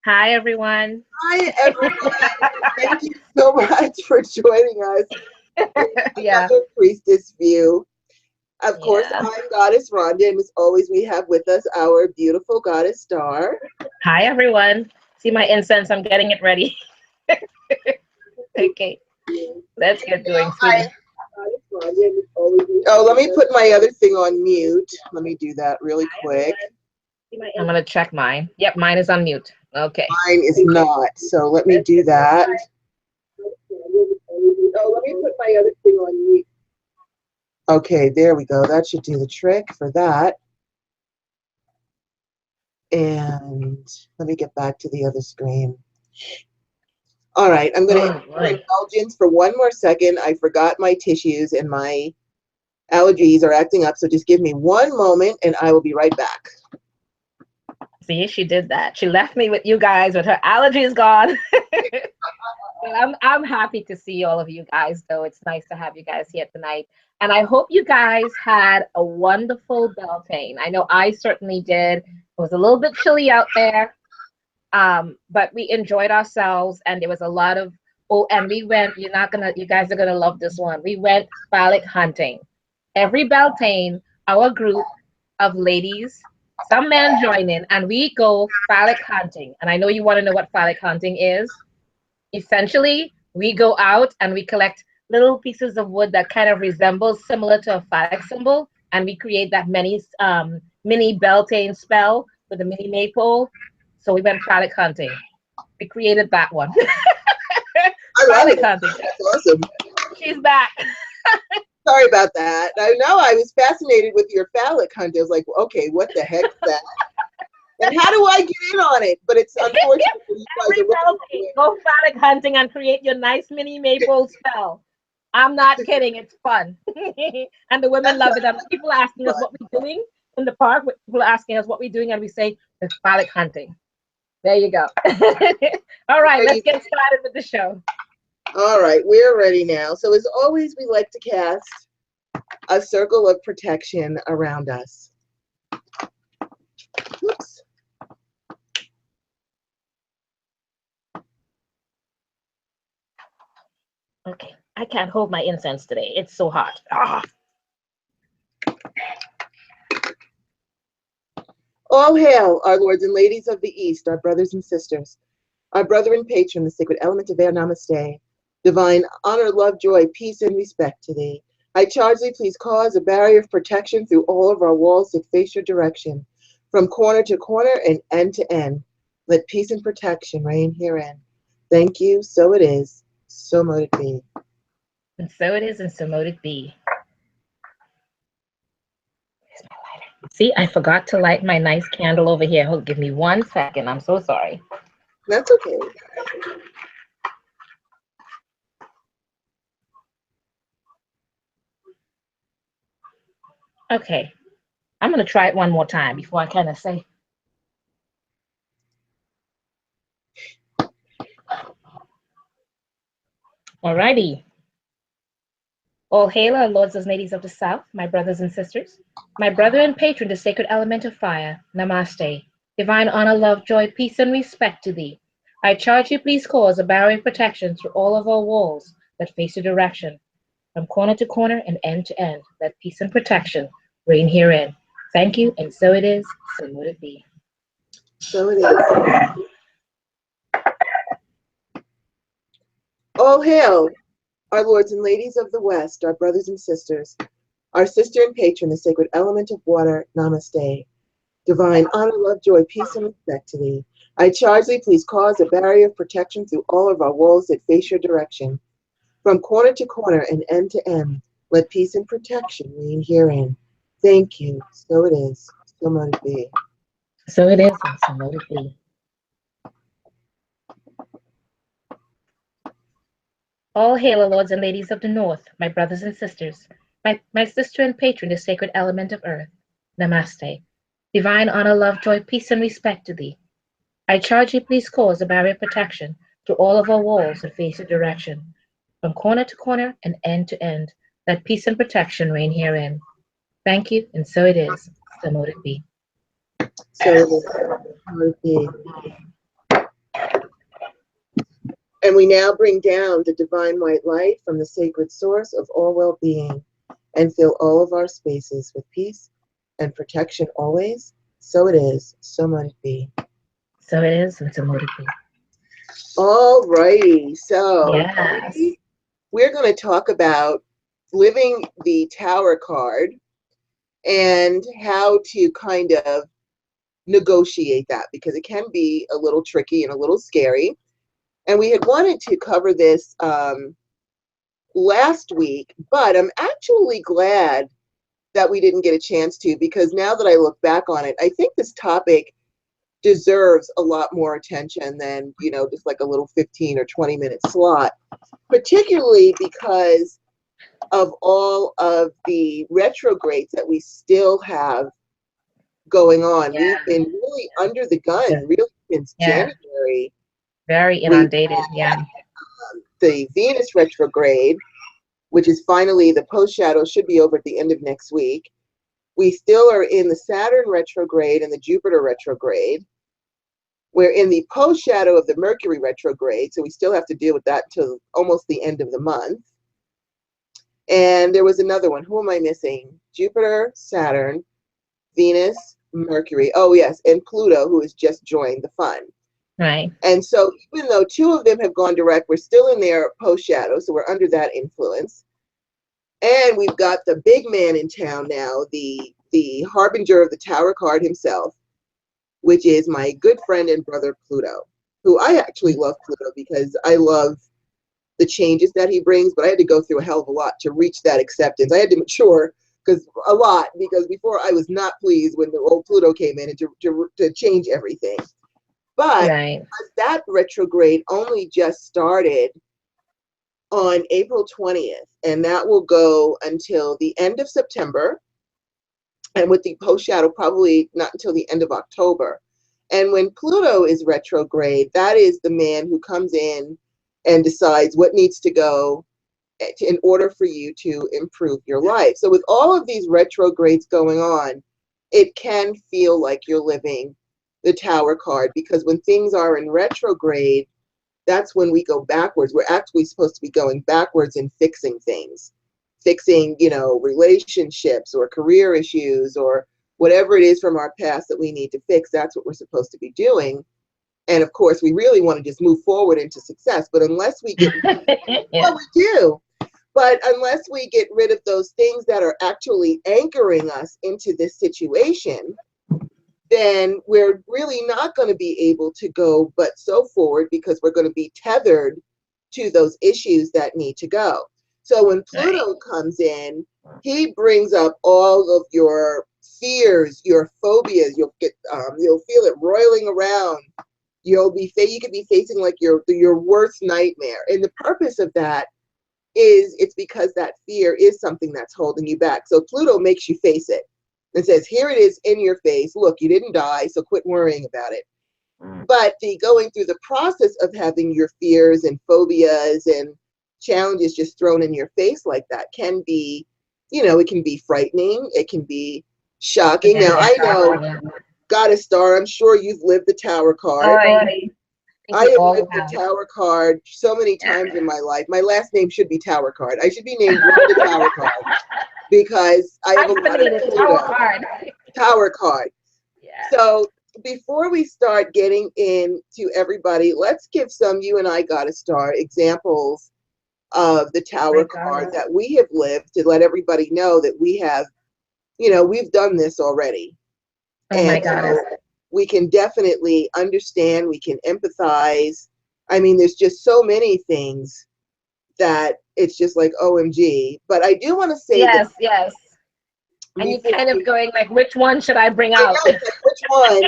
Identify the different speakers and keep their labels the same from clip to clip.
Speaker 1: Hi, everyone.
Speaker 2: Hi, everyone. Thank you so much for joining us in
Speaker 1: Yeah,
Speaker 2: another Priestess View. Of course,
Speaker 1: yeah.
Speaker 2: I'm Goddess Rhonda, and as always, we have with us our beautiful Goddess Star.
Speaker 1: Hi, everyone. See my incense? I'm getting it ready. Okay, let's get going,
Speaker 2: Hi,
Speaker 1: sweetie.
Speaker 2: Goddess Rhonda, and as always, oh, let me put my other thing on mute. Let me do that really quick.
Speaker 1: I'm gonna check mine. Yep, mine is on mute. Okay.
Speaker 2: Mine is not, so let me do that. Oh, let me put my other thing on mute. Okay, there we go. That should do the trick for that. And let me get back to the other screen. All right, I'm going to
Speaker 1: Oh
Speaker 2: ask for
Speaker 1: boy.
Speaker 2: indulgence for one more second. I forgot my tissues and my allergies are acting up, so just give me one moment and I will be right back.
Speaker 1: See, she did that. She left me with you guys with her allergies gone. But I'm happy to see all of you guys, though. It's nice to have you guys here tonight. And I hope you guys had a wonderful Beltane. I know I certainly did. It was a little bit chilly out there. But we enjoyed ourselves, and there was a lot of, oh, and we went, you guys are gonna love this one. We went phallic hunting. Every Beltane, our group of ladies, some men join in, and we go phallic hunting. And I know you want to know what phallic hunting is. Essentially, we go out and we collect little pieces of wood that kind of resembles similar to a phallic symbol, and we create that mini Beltane spell with a mini maypole. So we went phallic hunting. We created that one.
Speaker 2: I love
Speaker 1: Phallic
Speaker 2: it.
Speaker 1: hunting.
Speaker 2: That's awesome.
Speaker 1: She's back.
Speaker 2: Sorry about that. I know I was fascinated with your phallic hunt. I was like, okay, what the heck is that? And how do I get in on it? But it's unfortunate you guys
Speaker 1: Every
Speaker 2: are looking
Speaker 1: Beltane, go phallic hunting and create your nice mini maypole spell. I'm not kidding. It's fun. And the women
Speaker 2: that's
Speaker 1: love it. And people are asking us
Speaker 2: fun.
Speaker 1: what we're doing in the park. People are asking us what we're doing, and we say, it's phallic hunting. There you go. All right,
Speaker 2: There
Speaker 1: let's
Speaker 2: you
Speaker 1: get started with the show.
Speaker 2: All right, we're ready now. So as always, we like to cast a circle of protection around us. Whoops.
Speaker 1: Okay, I can't hold my incense today. It's so hot. Ah.
Speaker 2: All hail, our lords and ladies of the East, our brothers and sisters, our brother and patron, the sacred element of air, namaste. Divine honor, love, joy, peace, and respect to thee. I charge thee, please cause a barrier of protection through all of our walls that face your direction, from corner to corner and end to end. Let peace and protection reign herein. Thank you, so it is, so mote it be.
Speaker 1: And so it is, and so mote it be. See, I forgot to light my nice candle over here. Hold, give me 1 second. I'm so sorry.
Speaker 2: That's okay.
Speaker 1: Okay, I'm going to try it one more time before I kind of say. Alrighty. All hail our lords and ladies of the South, my brothers and sisters. My brother and patron, the sacred element of fire. Namaste. Divine honor, love, joy, peace, and respect to thee. I charge you, please cause a barrier of protection through all of our walls that face your direction, from corner to corner and end to end. Let peace and protection reign herein. Thank you, and so it is, so would it be.
Speaker 2: So it is. All hail, our lords and ladies of the West, our brothers and sisters, our sister and patron, the sacred element of water, namaste. Divine honor, love, joy, peace, and respect to thee. I charge thee, please cause a barrier of protection through all of our walls that face your direction, from corner to corner and end to end. Let peace and protection reign herein. Thank you. So it is. So mote it be.
Speaker 1: So it is, and so would it be. All hail, lords and ladies of the North, my brothers and sisters, my sister and patron, the sacred element of earth. Namaste. Divine honor, love, joy, peace, and respect to thee. I charge you, please cause a barrier of protection through all of our walls that face your direction, from corner to corner and end to end. Let peace and protection reign herein. Thank you, and so it is. So mote it be.
Speaker 2: So it is. So mote it be. And we now bring down the divine white light from the sacred source of all well-being and fill all of our spaces with peace and protection always. So it is, so might it be.
Speaker 1: So it is, and so mote it be.
Speaker 2: All righty. So
Speaker 1: Yes.
Speaker 2: we're going to talk about living the Tower card and how to kind of negotiate that, because it can be a little tricky and a little scary. And we had wanted to cover this last week, but I'm actually glad that we didn't get a chance to, because now that I look back on it, I think this topic deserves a lot more attention than, you know, just like a little 15 or 20-minute slot, particularly because of all of the retrogrades that we still have going on.
Speaker 1: Yeah.
Speaker 2: We've been really under the gun, really, since January.
Speaker 1: Very inundated, yeah.
Speaker 2: The Venus retrograde, which is finally, the post shadow should be over at the end of next week. We still are in the Saturn retrograde and the Jupiter retrograde. We're in the post shadow of the Mercury retrograde, so we still have to deal with that till almost the end of the month. And there was another one. Who am I missing? Jupiter, Saturn, Venus, Mercury. Oh, yes, and Pluto, who has just joined the fun.
Speaker 1: Right.
Speaker 2: And so even though 2 of them have gone direct, we're still in their post shadow, so we're under that influence. And we've got the big man in town now, the harbinger of the Tower card himself, which is my good friend and brother Pluto, who I actually love Pluto because I love the changes that he brings, but I had to go through a hell of a lot to reach that acceptance. I had to mature because before I was not pleased when the old Pluto came in and to change everything. But that retrograde only just started on April 20th, and that will go until the end of September, and with the post shadow probably not until the end of October. And when Pluto is retrograde, that is the man who comes in and decides what needs to go in order for you to improve your life. So with all of these retrogrades going on, it can feel like you're living the Tower card, because when things are in retrograde, that's when we go backwards. We're actually supposed to be going backwards and fixing things, fixing, you know, relationships or career issues or whatever it is from our past that we need to fix. That's what we're supposed to be doing. And of course, we really want to just move forward into success. But unless we get, well, we do. But unless we get rid of those things that are actually anchoring us into this situation, then we're really not going to be able to go but so forward, because we're going to be tethered to those issues that need to go. So when Pluto comes in, he brings up all of your fears, your phobias. You'll feel it roiling around. You could be facing like your worst nightmare. And the purpose of that is it's because that fear is something that's holding you back. So Pluto makes you face it and says, here it is in your face. Look, you didn't die, so quit worrying about it. But the going through the process of having your fears and phobias and challenges just thrown in your face like that can be, you know, it can be frightening. It can be shocking. Now, I know, Goddess Star, I'm sure you've lived the Tower card. I have lived the Tower card so many times in my life. My last name should be Tower card. I should be named Rhonda Tower card, because I have a lot of Tower card. Yeah. So before we start getting into everybody, let's give some, you and I, Goddess Star, examples of the Tower card that we have lived, to let everybody know that we have, you know, we've done this already.
Speaker 1: Oh my God.
Speaker 2: So we can definitely understand, we can empathize. I mean, there's just so many things that it's just like, OMG. But I do want to say
Speaker 1: yes. And you're kind of going like, which one should I bring out?
Speaker 2: I know, like, which one?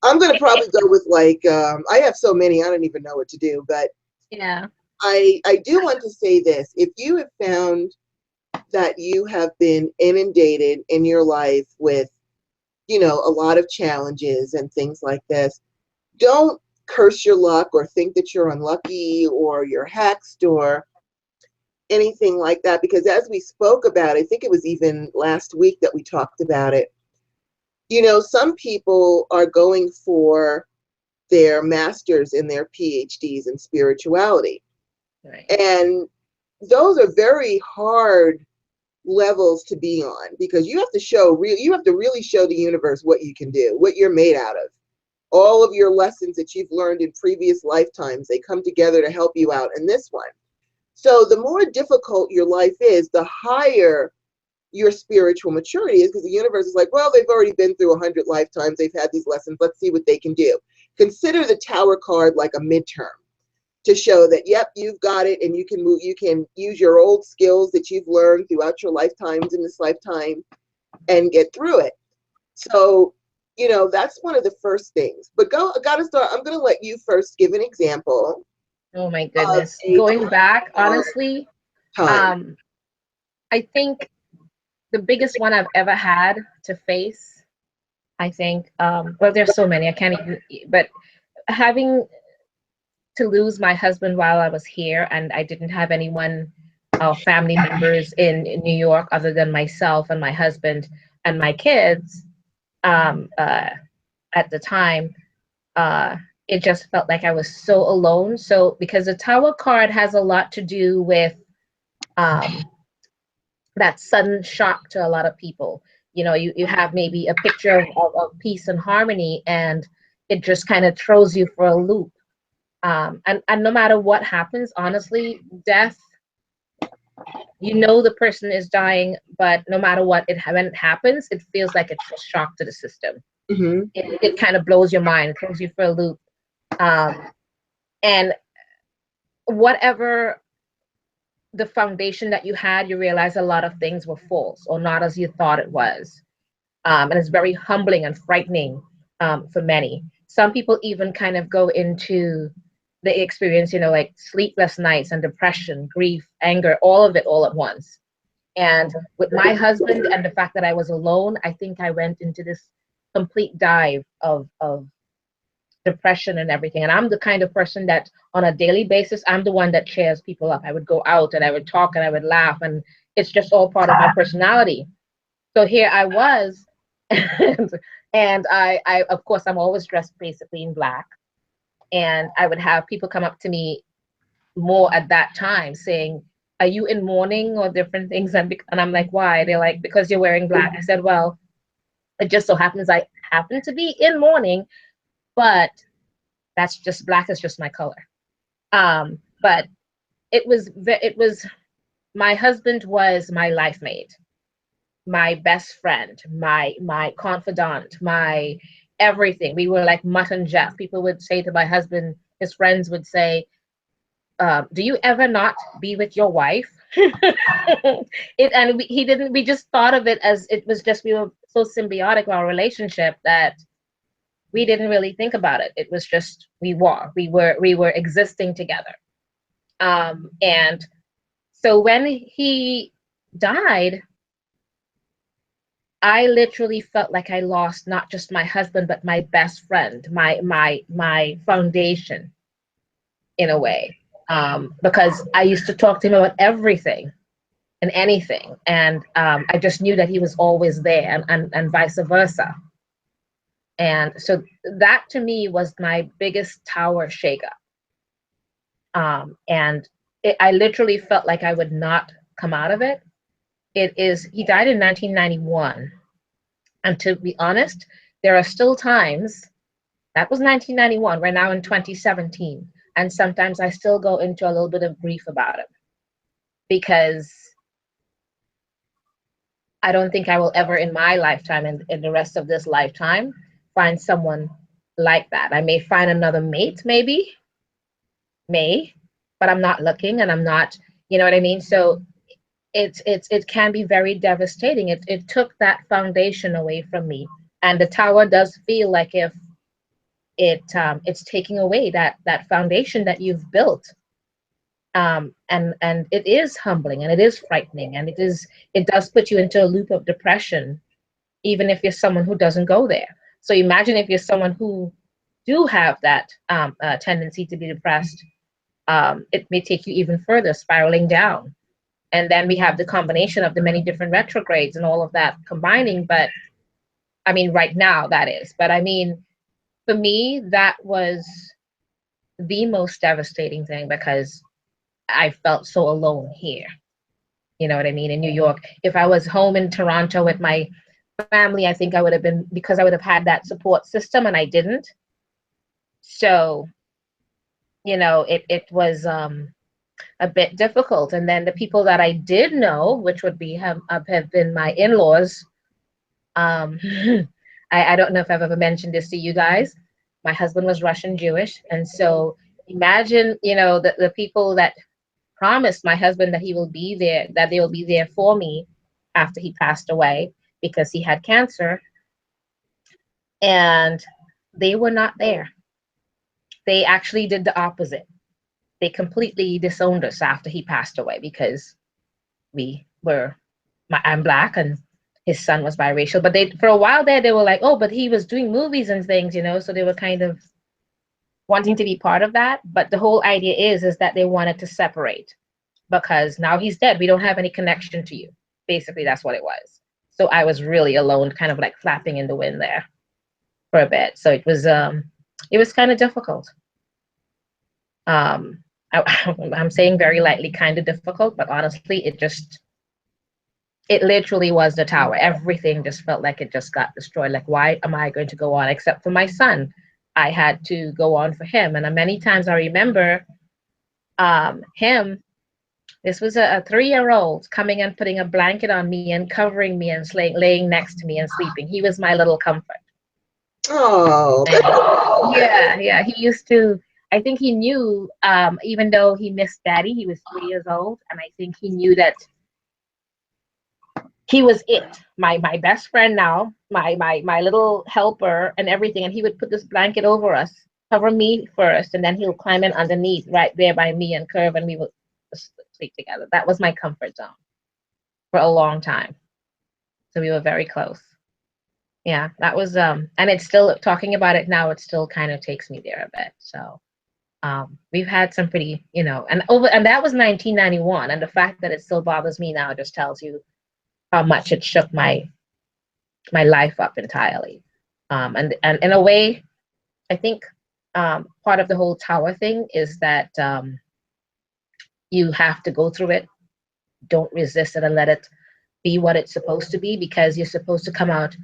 Speaker 2: I'm going to probably go with like, I have so many, I don't even know what to do. But
Speaker 1: yeah,
Speaker 2: I do want to say this. If you have found that you have been inundated in your life with, you know, a lot of challenges and things like this, don't curse your luck or think that you're unlucky or you're hexed or anything like that, because as we spoke about, I think it was even last week that we talked about it, you know, some people are going for their masters and their PhDs in spirituality.
Speaker 1: Right.
Speaker 2: And those are very hard levels to be on, because you have to really show the universe what you can do, what you're made out of. All of your lessons that you've learned in previous lifetimes, they come together to help you out in this one. So the more difficult your life is, the higher your spiritual maturity is, because the universe is like, well, they've already been through 100 lifetimes. They've had these lessons. Let's see what they can do. Consider the Tower card like a midterm to show that, yep, you've got it, and you can move. You can use your old skills that you've learned throughout your lifetimes in this lifetime and get through it. So, you know, that's one of the first things. But gotta start. I'm gonna let you first give an example.
Speaker 1: Oh my goodness. Going back, honestly,
Speaker 2: Time.
Speaker 1: I think the biggest one I've ever had to face, I think, well, there's so many, I can't even, but having to lose my husband while I was here, and I didn't have anyone, family members in New York other than myself and my husband and my kids, at the time, it just felt like I was so alone. So because the Tower card has a lot to do with that sudden shock to a lot of people. You know, you have maybe a picture of peace and harmony, and it just kind of throws you for a loop. And no matter what happens, honestly, death, you know the person is dying, but no matter what, when it happens, it feels like it's a shock to the system.
Speaker 2: Mm-hmm.
Speaker 1: It kind of blows your mind, throws you for a loop. And whatever the foundation that you had, you realize a lot of things were false or not as you thought it was. And it's very humbling and frightening, for many. Some people even kind of go into the experience, you know, like sleepless nights and depression, grief, anger, all of it all at once. And with my husband and the fact that I was alone, I think I went into this complete dive of depression and everything. And I'm the kind of person that on a daily basis, I'm the one that cheers people up. I would go out and I would talk and I would laugh, and it's just all part of my personality. So here I was, and I of course, I'm always dressed basically in black. And I would have people come up to me more at that time saying, are you in mourning or different things? And I'm like, why? They're like, because you're wearing black. I said, well, it just so happens I happen to be in mourning, but that's just, black is just my color. But it was, my husband was my life mate, my best friend, my confidant, my everything. We were like Mutt and Jeff. People would say to my husband, his friends would say, do you ever not be with your wife? He didn't, we just thought of it as, it was just, we were so symbiotic in our relationship that we didn't really think about it. It was just, we were existing together. And so when he died, I literally felt like I lost not just my husband, but my best friend, my foundation, in a way. Because I used to talk to him about everything and anything. And I just knew that he was always there, and vice versa. And so that to me was my biggest tower shakeup. And I literally felt like I would not come out of it. He died in 1991. And to be honest, there are still times, that was 1991, we're now in 2017. And sometimes I still go into a little bit of grief about it, because I don't think I will ever in my lifetime and in the rest of this lifetime find someone like that. I may find another mate, maybe, but I'm not looking, and I'm not, you know what I mean? So it can be very devastating. It took that foundation away from me, and the tower does feel like if it's taking away that foundation that you've built. And it is humbling, and it is frightening, and it does put you into a loop of depression, even if you're someone who doesn't go there. So imagine if you're someone who do have that tendency to be depressed, it may take you even further, spiraling down. And then we have the combination of the many different retrogrades and all of that combining. But I mean, right now that is, but I mean, for me, that was the most devastating thing because I felt so alone here. You know what I mean? In New York. If I was home in Toronto with my family, I think I would have been, because I would have had that support system and I didn't. So, it was a bit difficult. And then the people that I did know, which would be have been my in-laws, I don't know if I've ever mentioned this to you guys. My husband was Russian Jewish. And so imagine, the people that promised my husband that he will be there, that they will be there for me after he passed away because he had cancer. And they were not there. They actually did the opposite. They completely disowned us after he passed away because I'm black and his son was biracial. But for a while there, they were like, oh, but he was doing movies and things, so they were kind of wanting to be part of that. But the whole idea is that they wanted to separate because now he's dead. We don't have any connection to you. Basically, that's what it was. So I was really alone, kind of like flapping in the wind there for a bit. So it was kind of difficult. I'm saying very lightly kind of difficult, but honestly, it literally was the tower. Everything just felt like it just got destroyed. Like, why am I going to go on? Except for my son, I had to go on for him. And many times I remember him. This was a 3-year-old coming and putting a blanket on me and covering me and laying next to me and sleeping. He was my little comfort.
Speaker 2: Oh.
Speaker 1: Yeah. He used to. I think he knew, even though he missed daddy, he was 3 years old, and I think he knew that he was my best friend now, my little helper and everything. And he would put this blanket over us, cover me first, and then he'll climb in underneath right there by me and curve, and we would sleep together. That was my comfort zone for a long time. So we were very close. Yeah, that was and it's still, talking about it now, it still kind of takes me there a bit. So we've had some pretty, and that was 1991, and the fact that it still bothers me now just tells you how much it shook my life up entirely. And in a way, I think part of the whole tower thing is that you have to go through it. Don't resist it and let it be what it's supposed to be, because you're supposed to come out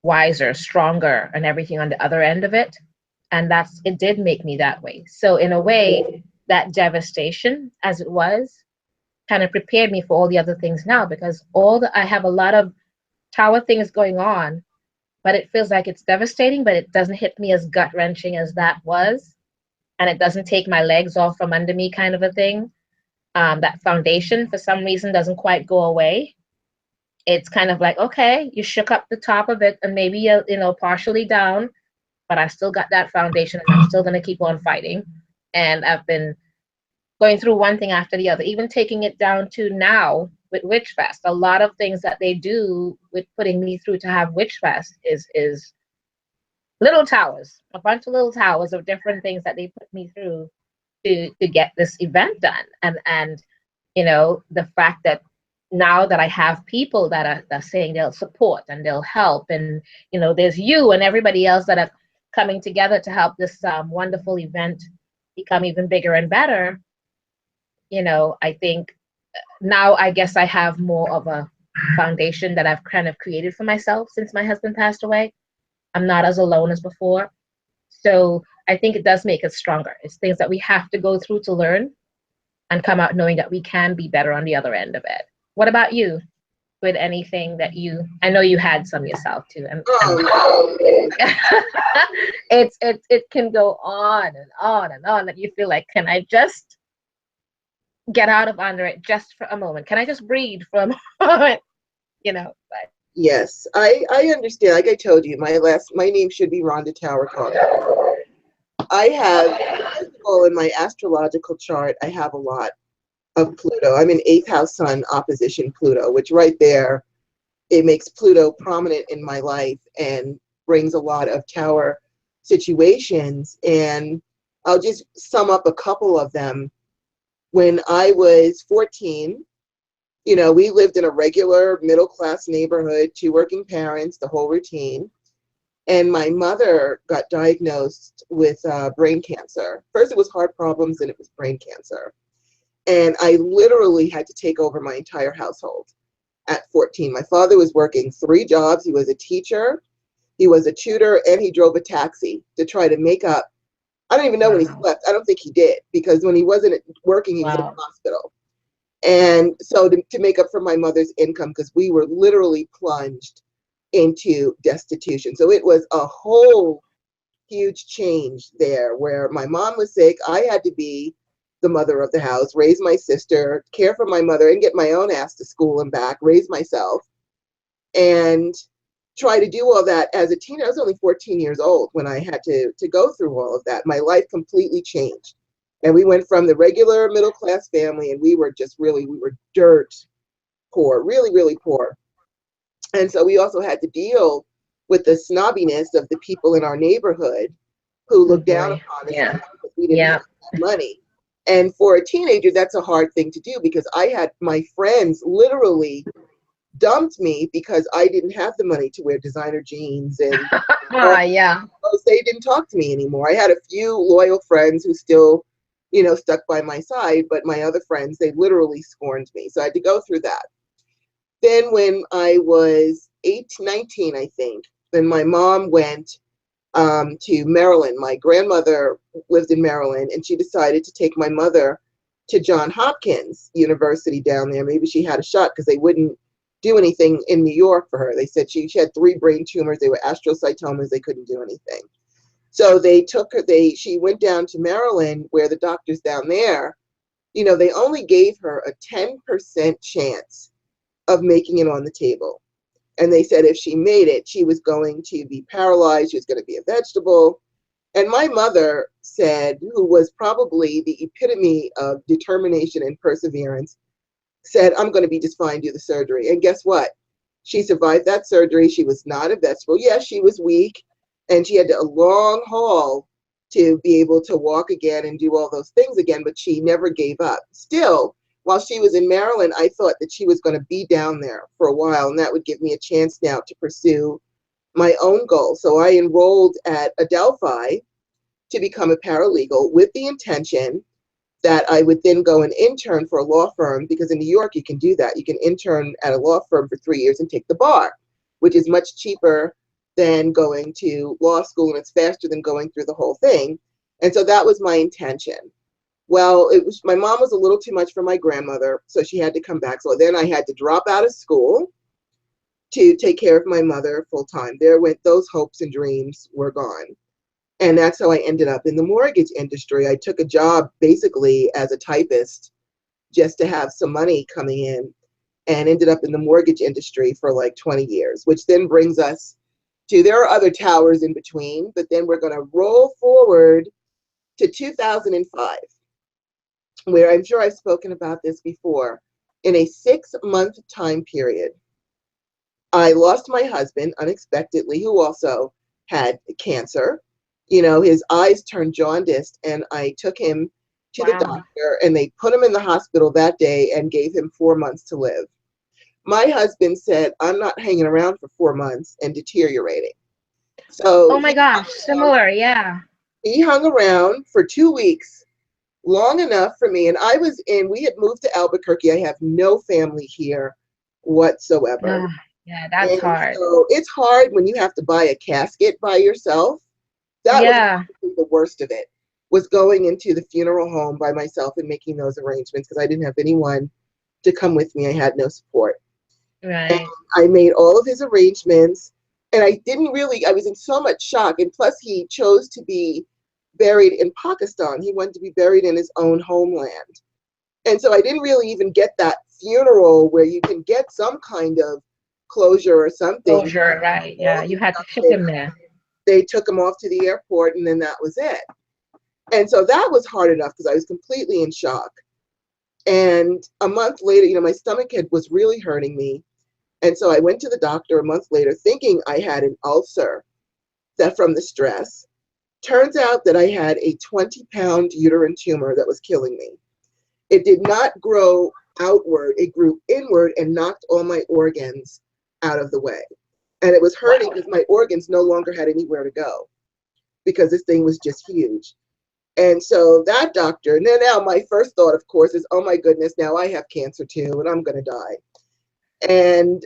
Speaker 1: wiser, stronger, and everything on the other end of it. And it did make me that way. So in a way, that devastation, as it was, kind of prepared me for all the other things now, because I have a lot of tower things going on, but it feels like it's devastating, but it doesn't hit me as gut-wrenching as that was. And it doesn't take my legs off from under me, kind of a thing. That foundation, for some reason, doesn't quite go away. It's kind of like, okay, you shook up the top of it and maybe partially down, but I still got that foundation and I'm still going to keep on fighting. And I've been going through one thing after the other, even taking it down to now with Witchfest. A lot of things that they do with putting me through to have Witchfest is little towers, a bunch of little towers of different things that they put me through to get this event done. And the fact that now that I have people that are saying they'll support and they'll help, and there's you and everybody else that are coming together to help this wonderful event become even bigger and better. I think now, I guess I have more of a foundation that I've kind of created for myself since my husband passed away. I'm not as alone as before. So I think it does make us stronger. It's things that we have to go through to learn and come out knowing that we can be better on the other end of it. What about you? With anything that I know you had some yourself too. And it can go on and on and on, that you feel like, can I just get out of under it just for a moment? Can I just breathe for a moment? But
Speaker 2: Yes, I understand. Like I told you, my name should be Rhonda Tower Coffee. I have, first of all, in my astrological chart, I have a lot of Pluto. I'm an 8th house sun opposition Pluto, which right there, it makes Pluto prominent in my life and brings a lot of tower situations. And I'll just sum up a couple of them. When I was 14, we lived in a regular middle-class neighborhood, 2 working parents, the whole routine. And my mother got diagnosed with brain cancer. First, it was heart problems, and it was brain cancer. And I literally had to take over my entire household at 14. My father was working 3 jobs. He was a teacher, he was a tutor, and he drove a taxi to try to make up. I don't even know when he
Speaker 1: Wow.
Speaker 2: slept. I don't think he did, because when he wasn't working, he was in the
Speaker 1: Wow.
Speaker 2: hospital. And so to make up for my mother's income, because we were literally plunged into destitution. So it was a whole huge change there, where my mom was sick. I had to be the mother of the house, raise my sister, care for my mother, and get my own ass to school and back, raise myself, and try to do all that as a teenager. I was only 14 years old when I had to go through all of that. My life completely changed. And we went from the regular middle class family, and we were dirt poor, really, really poor. And so we also had to deal with the snobbiness of the people in our neighborhood who
Speaker 1: Oh
Speaker 2: looked down
Speaker 1: boy.
Speaker 2: upon us
Speaker 1: Yeah.
Speaker 2: because we didn't have
Speaker 1: Yeah.
Speaker 2: that money. And for a teenager, that's a hard thing to do, because I had my friends literally dumped me because I didn't have the money to wear designer jeans and all
Speaker 1: Yeah.
Speaker 2: those. They didn't talk to me anymore. I had a few loyal friends who still, stuck by my side, but my other friends, they literally scorned me. So I had to go through that. Then when I was 18, 19, I think, then my mom went to Maryland. My grandmother lived in Maryland, and she decided to take my mother to Johns Hopkins University down there. Maybe she had a shot, because they wouldn't do anything in New York for her. They said she had 3 brain tumors. They were astrocytomas. They couldn't do anything. So they took her. She went down to Maryland, where the doctors down there, they only gave her a 10% chance of making it on the table. And they said if she made it, she was going to be paralyzed. She was going to be a vegetable. And my mother said, who was probably the epitome of determination and perseverance, said, I'm going to be just fine, do the surgery. And guess what? She survived that surgery. She was not a vegetable. Yes, she was weak, and she had a long haul to be able to walk again and do all those things again, but she never gave up. Still, while she was in Maryland, I thought that she was going to be down there for a while, and that would give me a chance now to pursue my own goal. So I enrolled at Adelphi to become a paralegal, with the intention that I would then go and intern for a law firm, because in New York you can do that. You can intern at a law firm for 3 years and take the bar, which is much cheaper than going to law school, and it's faster than going through the whole thing. And so that was my intention. Well, my mom was a little too much for my grandmother, so she had to come back. So then I had to drop out of school to take care of my mother full time. There went those hopes and dreams were gone. And that's how I ended up in the mortgage industry. I took a job basically as a typist just to have some money coming in, and ended up in the mortgage industry for like 20 years, which then brings us to, there are other towers in between, but then we're going to roll forward to 2005, where I'm sure I've spoken about this before. In a 6-month time period, I lost my husband unexpectedly, who also had cancer. His eyes turned jaundiced, and I took him to the
Speaker 1: Wow.
Speaker 2: doctor, and they put him in the hospital that day and gave him 4 months to live. My husband said, I'm not hanging around for 4 months and deteriorating. So
Speaker 1: Oh my gosh. Similar. Yeah.
Speaker 2: he hung around for 2 weeks, long enough for me. And we had moved to Albuquerque. I have no family here whatsoever.
Speaker 1: Ah, yeah. That's
Speaker 2: And
Speaker 1: hard.
Speaker 2: so it's hard when you have to buy a casket by yourself. That was
Speaker 1: Yeah.
Speaker 2: probably the worst of it, was going into the funeral home by myself and making those arrangements, because I didn't have anyone to come with me. I had no support. And
Speaker 1: Right.
Speaker 2: I made all of his arrangements, and I was in so much shock. And plus, he chose to be buried in Pakistan. He wanted to be buried in his own homeland. And so I didn't really even get that funeral where you can get some kind of closure or something.
Speaker 1: Closure. Right. Yeah.
Speaker 2: All
Speaker 1: You
Speaker 2: his
Speaker 1: had to
Speaker 2: stuff
Speaker 1: ship
Speaker 2: there.
Speaker 1: him there.
Speaker 2: They took him off to the airport, and then that was it. And so that was hard enough, because I was completely in shock. And a month later, my was really hurting me. And so I went to the doctor a month later, thinking I had an ulcer, that from the stress. Turns out that I had a 20-pound uterine tumor that was killing me. It did not grow outward, it grew inward and knocked all my organs out of the way. And it was hurting because my organs no longer had anywhere to go because this thing was just huge. And so that doctor, and then now my first thought, of course, is, oh my goodness, now I have cancer too, and I'm going to die. And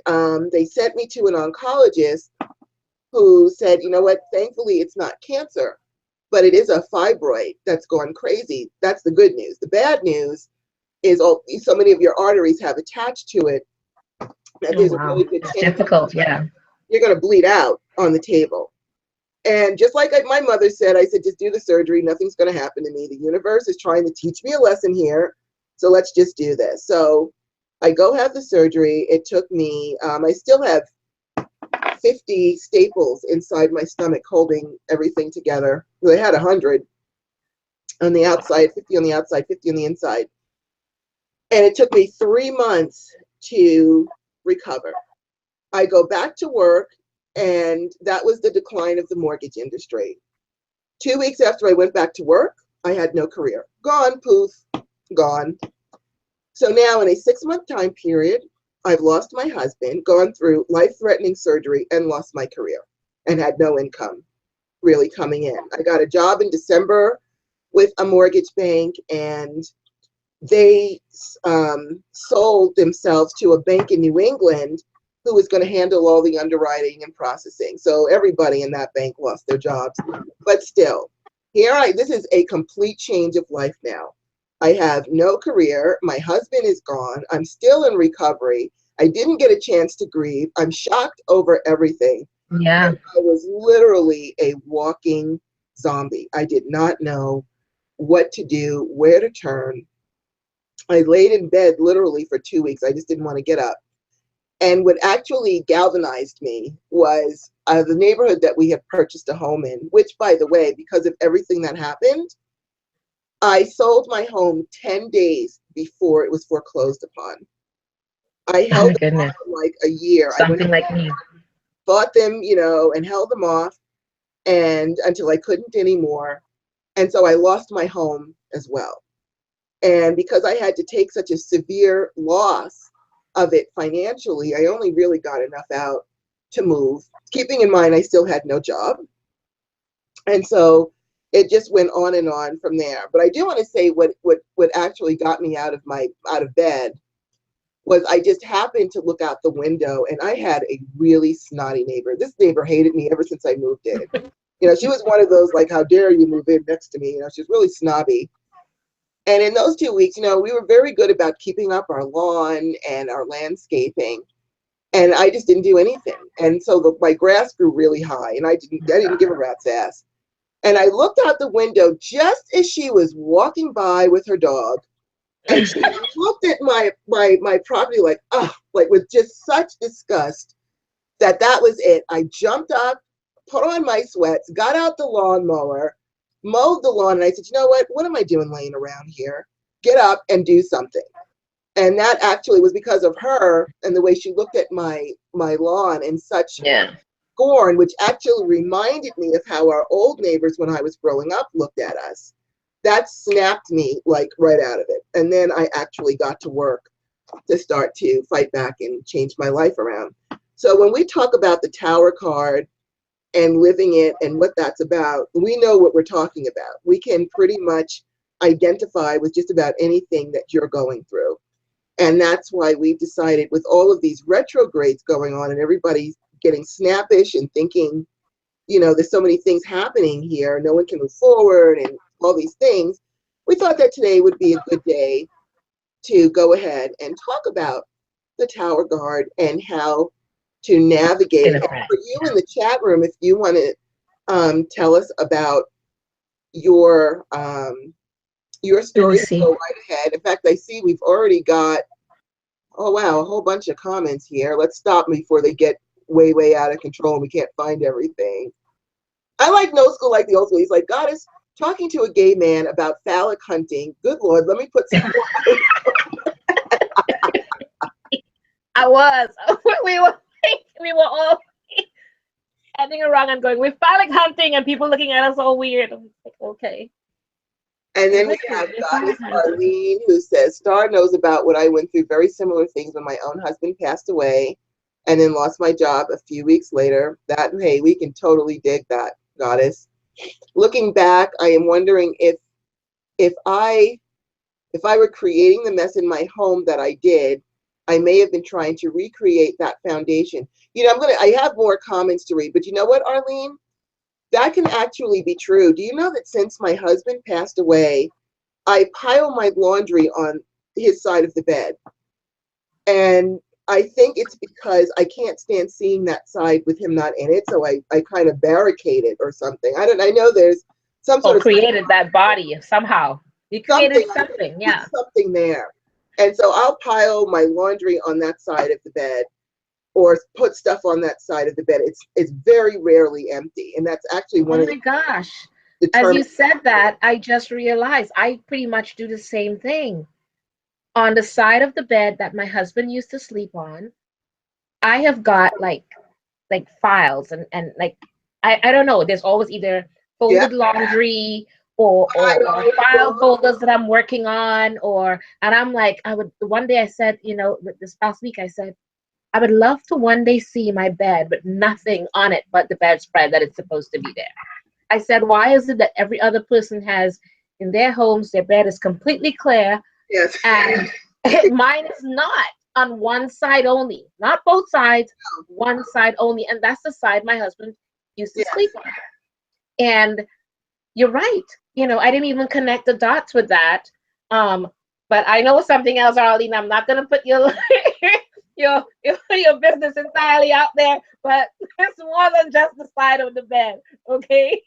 Speaker 2: they sent me to an oncologist who said, you know what, thankfully it's not cancer, but it is a fibroid that's gone crazy. That's the good news. The bad news is so many of your arteries have attached to it that there's a really good chance
Speaker 1: difficult, yeah.
Speaker 2: You're going to bleed out on the table. And just like my mother said, I said, just do the surgery. Nothing's going to happen to me. The universe is trying to teach me a lesson here. So let's just do this. So I go have the surgery. It took me, I still have 50 staples inside my stomach holding everything together. They had 100 on the outside, 50 on the outside, 50 on the inside. And it took me 3 months to recover. I go back to work, and that was the decline of the mortgage industry. 2 weeks after I went back to work, I had no career. Gone, poof, gone. So now in a 6-month time period, I've lost my husband, gone through life-threatening surgery, and lost my career, and had no income really coming in. I got a job in December with a mortgage bank, and they sold themselves to a bank in New England who was going to handle all the underwriting and processing. So everybody in that bank lost their jobs. But still, this is a complete change of life now. I have no career. My husband is gone. I'm still in recovery. I didn't get a chance to grieve. I'm shocked over everything.
Speaker 1: Yeah.
Speaker 2: And I was literally a walking zombie. I did not know what to do, where to turn. I laid in bed literally for 2 weeks. I just didn't want to get up. And what actually galvanized me was the neighborhood that we have purchased a home in, which, by the way, because of everything that happened, I sold my home 10 days before it was foreclosed upon. I held them off for like a year.
Speaker 1: Something like me.
Speaker 2: Bought them, and held them off, and until I couldn't anymore. And so I lost my home as well. And because I had to take such a severe loss of it financially, I only really got enough out to move, keeping in mind I still had no job. And so it just went on and on from there. But I do want to say what actually got me out of bed was I just happened to look out the window, and I had a really snotty neighbor. This neighbor hated me ever since I moved in. She was one of those, like, how dare you move in next to me? She was really snobby. And in those 2 weeks, we were very good about keeping up our lawn and our landscaping. And I just didn't do anything. And so my grass grew really high, and I didn't give a rat's ass. And I looked out the window just as she was walking by with her dog. And she looked at my property like with just such disgust that was it. I jumped up, put on my sweats, got out the lawnmower, mowed the lawn, and I said, you know what am I doing laying around here? Get up and do something. And that actually was because of her and the way she looked at my lawn in such scorn, which actually reminded me of how our old neighbors when I was growing up looked at us. That snapped me like right out of it. And then I actually got to work to start to fight back and change my life around. So when we talk about the Tower card and living it and what that's about, we know what we're talking about. We can pretty much identify with just about anything that you're going through. And that's why we've decided, with all of these retrogrades going on and everybody getting snappish and thinking, there's so many things happening here, no one can move forward and all these things, we thought that today would be a good day to go ahead and talk about the Tower Guard and how to navigate. And for you in the chat room, if you want to tell us about your story, go right ahead. In fact, I see we've already got, oh wow, a whole bunch of comments here. Let's stop them before they get way, way out of control and we can't find everything. I like no school like the old school. He's like, God is talking to a gay man about phallic hunting. Good Lord, let me put some
Speaker 1: I was. We were all heading around and going, we're phallic hunting, and people looking at us all weird. I'm like, okay.
Speaker 2: And then we have Goddess Arlene, who says, Star knows about what I went through, very similar things when my own husband passed away. and then lost my job a few weeks later. That, hey, we can totally dig that, goddess. Looking back, I am wondering if I were creating the mess in my home that I did, I may have been trying to recreate that foundation. I have more comments to read, but you know what, Arlene? That can actually be true. Do you know that since my husband passed away, I pile my laundry on his side of the bed? And I think it's because I can't stand seeing that side with him not in it, so I kind of barricade it or something. I know there's some sort
Speaker 1: Or
Speaker 2: of
Speaker 1: created that body somehow. You created something, yeah.
Speaker 2: Something there. And so I'll pile my laundry on that side of the bed or put stuff on that side of the bed. It's very rarely empty. And that's actually one of the—
Speaker 1: Oh my gosh. As you said that, I just realized I pretty much do the same thing. On the side of the bed that my husband used to sleep on, I have got like files and like I don't know, there's always either folded laundry or file folders that I'm working on, and I'm like, one day I said, this past week I said, I would love to one day see my bed but nothing on it but the bedspread that it's supposed to be there. I said, why is it that every other person has in their homes, their bed is completely clear,
Speaker 2: yes,
Speaker 1: and mine is not, on one side only, not both sides, one side only, and that's the side my husband used to sleep on. And you're right, I didn't even connect the dots with that. But I know something else, Arlene. I'm not gonna put your your business entirely out there, but it's more than just the side of the bed, okay?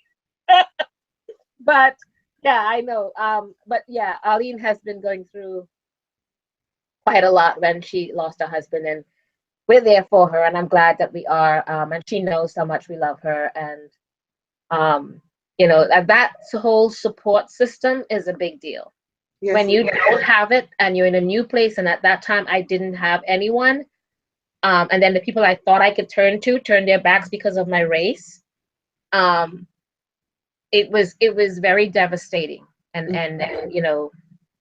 Speaker 1: But yeah, I know. But yeah, Arlene has been going through quite a lot when she lost her husband, and we're there for her, and I'm glad that we are. And she knows how much we love her, and that whole support system is a big deal. Yes, when you don't have it and you're in a new place, and at that time I didn't have anyone, and then the people I thought I could turn to turned their backs because of my race. It was very devastating, and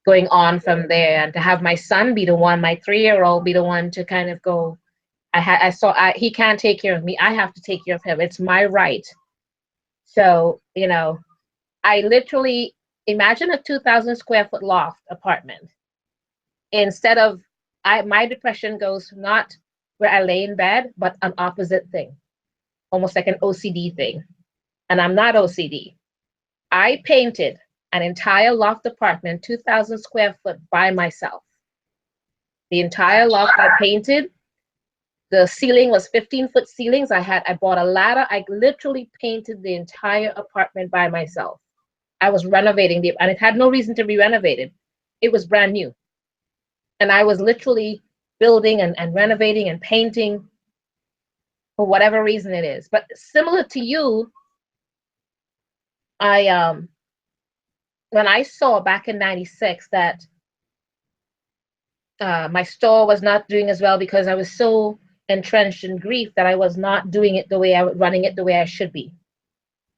Speaker 1: going on from there, and to have my son be the one, my 3-year-old be the one to kind of go, he can't take care of me, I have to take care of him, it's my right. So I literally imagine a 2,000 square foot loft apartment. Instead of my depression goes not where I lay in bed, but an opposite thing, almost like an OCD thing. And I'm not OCD. I painted an entire loft apartment, 2,000 square foot, by myself. The entire loft I painted. The ceiling was 15-foot ceilings. I bought a ladder. I literally painted the entire apartment by myself. I was renovating and it had no reason to be renovated. It was brand new. And I was literally building and renovating and painting for whatever reason it is. But similar to you, when I saw back in '96 that my store was not doing as well because I was so entrenched in grief that I was not doing it the way running it the way I should be.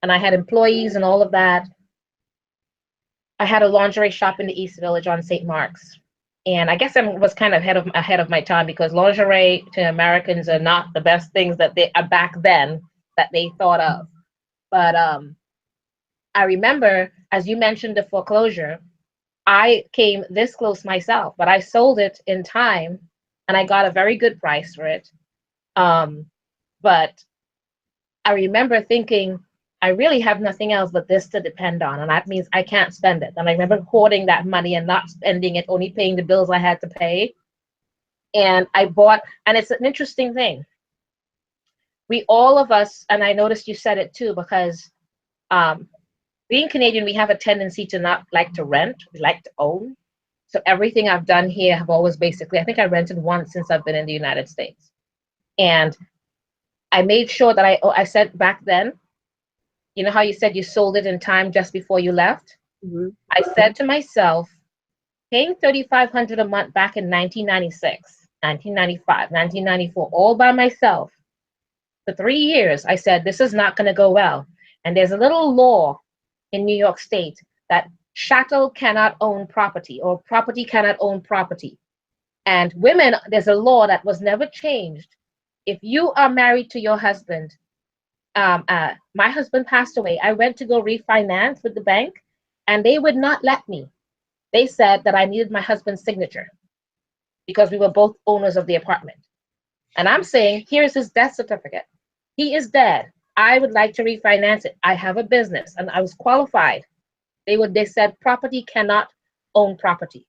Speaker 1: And I had employees and all of that. I had a lingerie shop in the East Village on St. Mark's. And I guess I was kind of ahead of my time, because lingerie to Americans are not the best things that they are back then that they thought of. But I remember, as you mentioned, the foreclosure, I came this close myself, but I sold it in time and I got a very good price for it. But I remember thinking, I really have nothing else but this to depend on, and that means I can't spend it. And I remember hoarding that money and not spending it, only paying the bills I had to pay. And I bought, and it's an interesting thing. All of us, and I noticed you said it too, because being Canadian, we have a tendency to not like to rent, we like to own. So everything I've done here have always basically, I think I rented once since I've been in the United States. And I made sure that I said back then, you know how you said you sold it in time just before you left? Mm-hmm. I said to myself, paying $3,500 a month back in 1996, 1995, 1994, all by myself for 3 years, I said, this is not going to go well. And there's a little law in New York State that chattel cannot own property, or property cannot own property. And women, there's a law that was never changed. if you are married to your husband, my husband passed away. I went to go refinance with the bank, and they would not let me. They said that I needed my husband's signature because we were both owners of the apartment. And I'm saying, here's his death certificate. He is dead. I would like to refinance it. I have a business and I was qualified. They said property cannot own property.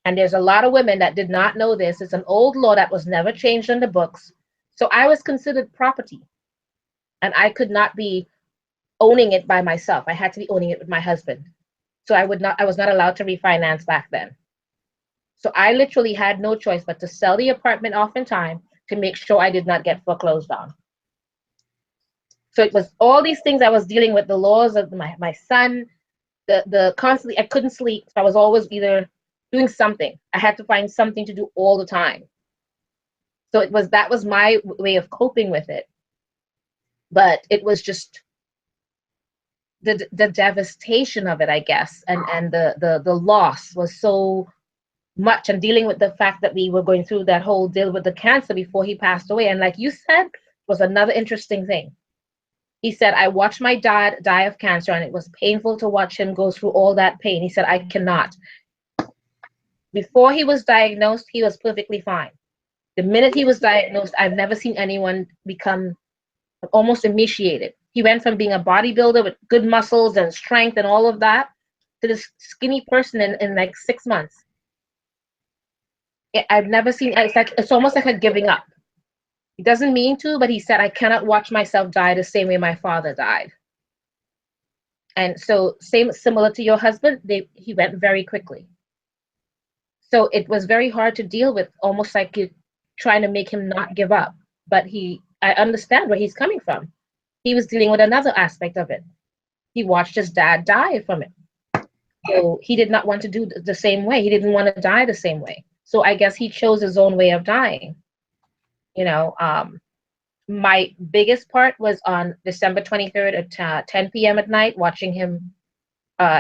Speaker 1: And there's a lot of women that did not know this. It's an old law that was never changed in the books. So I was considered property. And I could not be owning it by myself. I had to be owning it with my husband. So I was not allowed to refinance back then. So I literally had no choice but to sell the apartment off in time to make sure I did not get foreclosed on. So it was all these things I was dealing with, the laws of my son, the constantly, I couldn't sleep. So I was always either doing something. I had to find something to do all the time. So that was my way of coping with it. But it was just the devastation of it, I guess, and the loss was so much, and dealing with the fact that we were going through that whole deal with the cancer before he passed away. And like you said, was another interesting thing. He said, I watched my dad die of cancer, and it was painful to watch him go through all that pain. He said, I cannot. Before he was diagnosed, he was perfectly fine. The minute he was diagnosed, I've never seen anyone become almost emaciated. He went from being a bodybuilder with good muscles and strength and all of that to this skinny person in like 6 months. I've never seen, it's almost like a giving up. He doesn't mean to, but he said, I cannot watch myself die the same way my father died. And so similar to your husband, he went very quickly. So it was very hard to deal with, almost like you're trying to make him not give up. But I understand where he's coming from. He was dealing with another aspect of it. He watched his dad die from it. So he did not want to do the same way. He didn't want to die the same way. So I guess he chose his own way of dying. You know, my biggest part was on December 23rd at 10 p.m. at night, watching him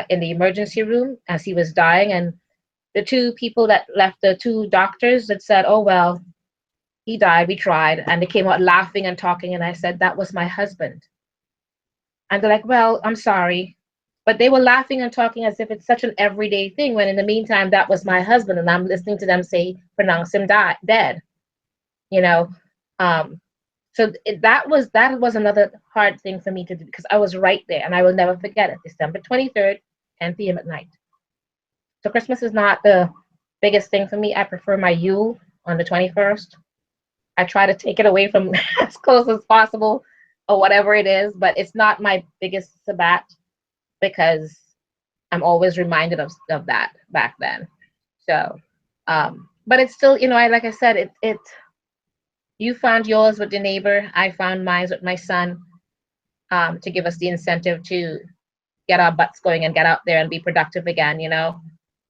Speaker 1: in the emergency room as he was dying. And the two people that left, the two doctors that said, oh, well, he died, we tried. And they came out laughing and talking. And I said, that was my husband. And they're like, well, I'm sorry. But they were laughing and talking as if it's such an everyday thing, when in the meantime, that was my husband. And I'm listening to them pronounce him dead, you know. So that was another hard thing for me to do, because I was right there, and I will never forget it. December 23rd, 10 p.m. at night. So Christmas is not the biggest thing for me. I prefer my Yule on the 21st. I try to take it away from as close as possible, or whatever it is, but it's not my biggest Sabbath, because I'm always reminded of that back then. So, but it's still, you know, like I said, you found yours with the neighbor. I found mine with my son, to give us the incentive to get our butts going and get out there and be productive again, you know.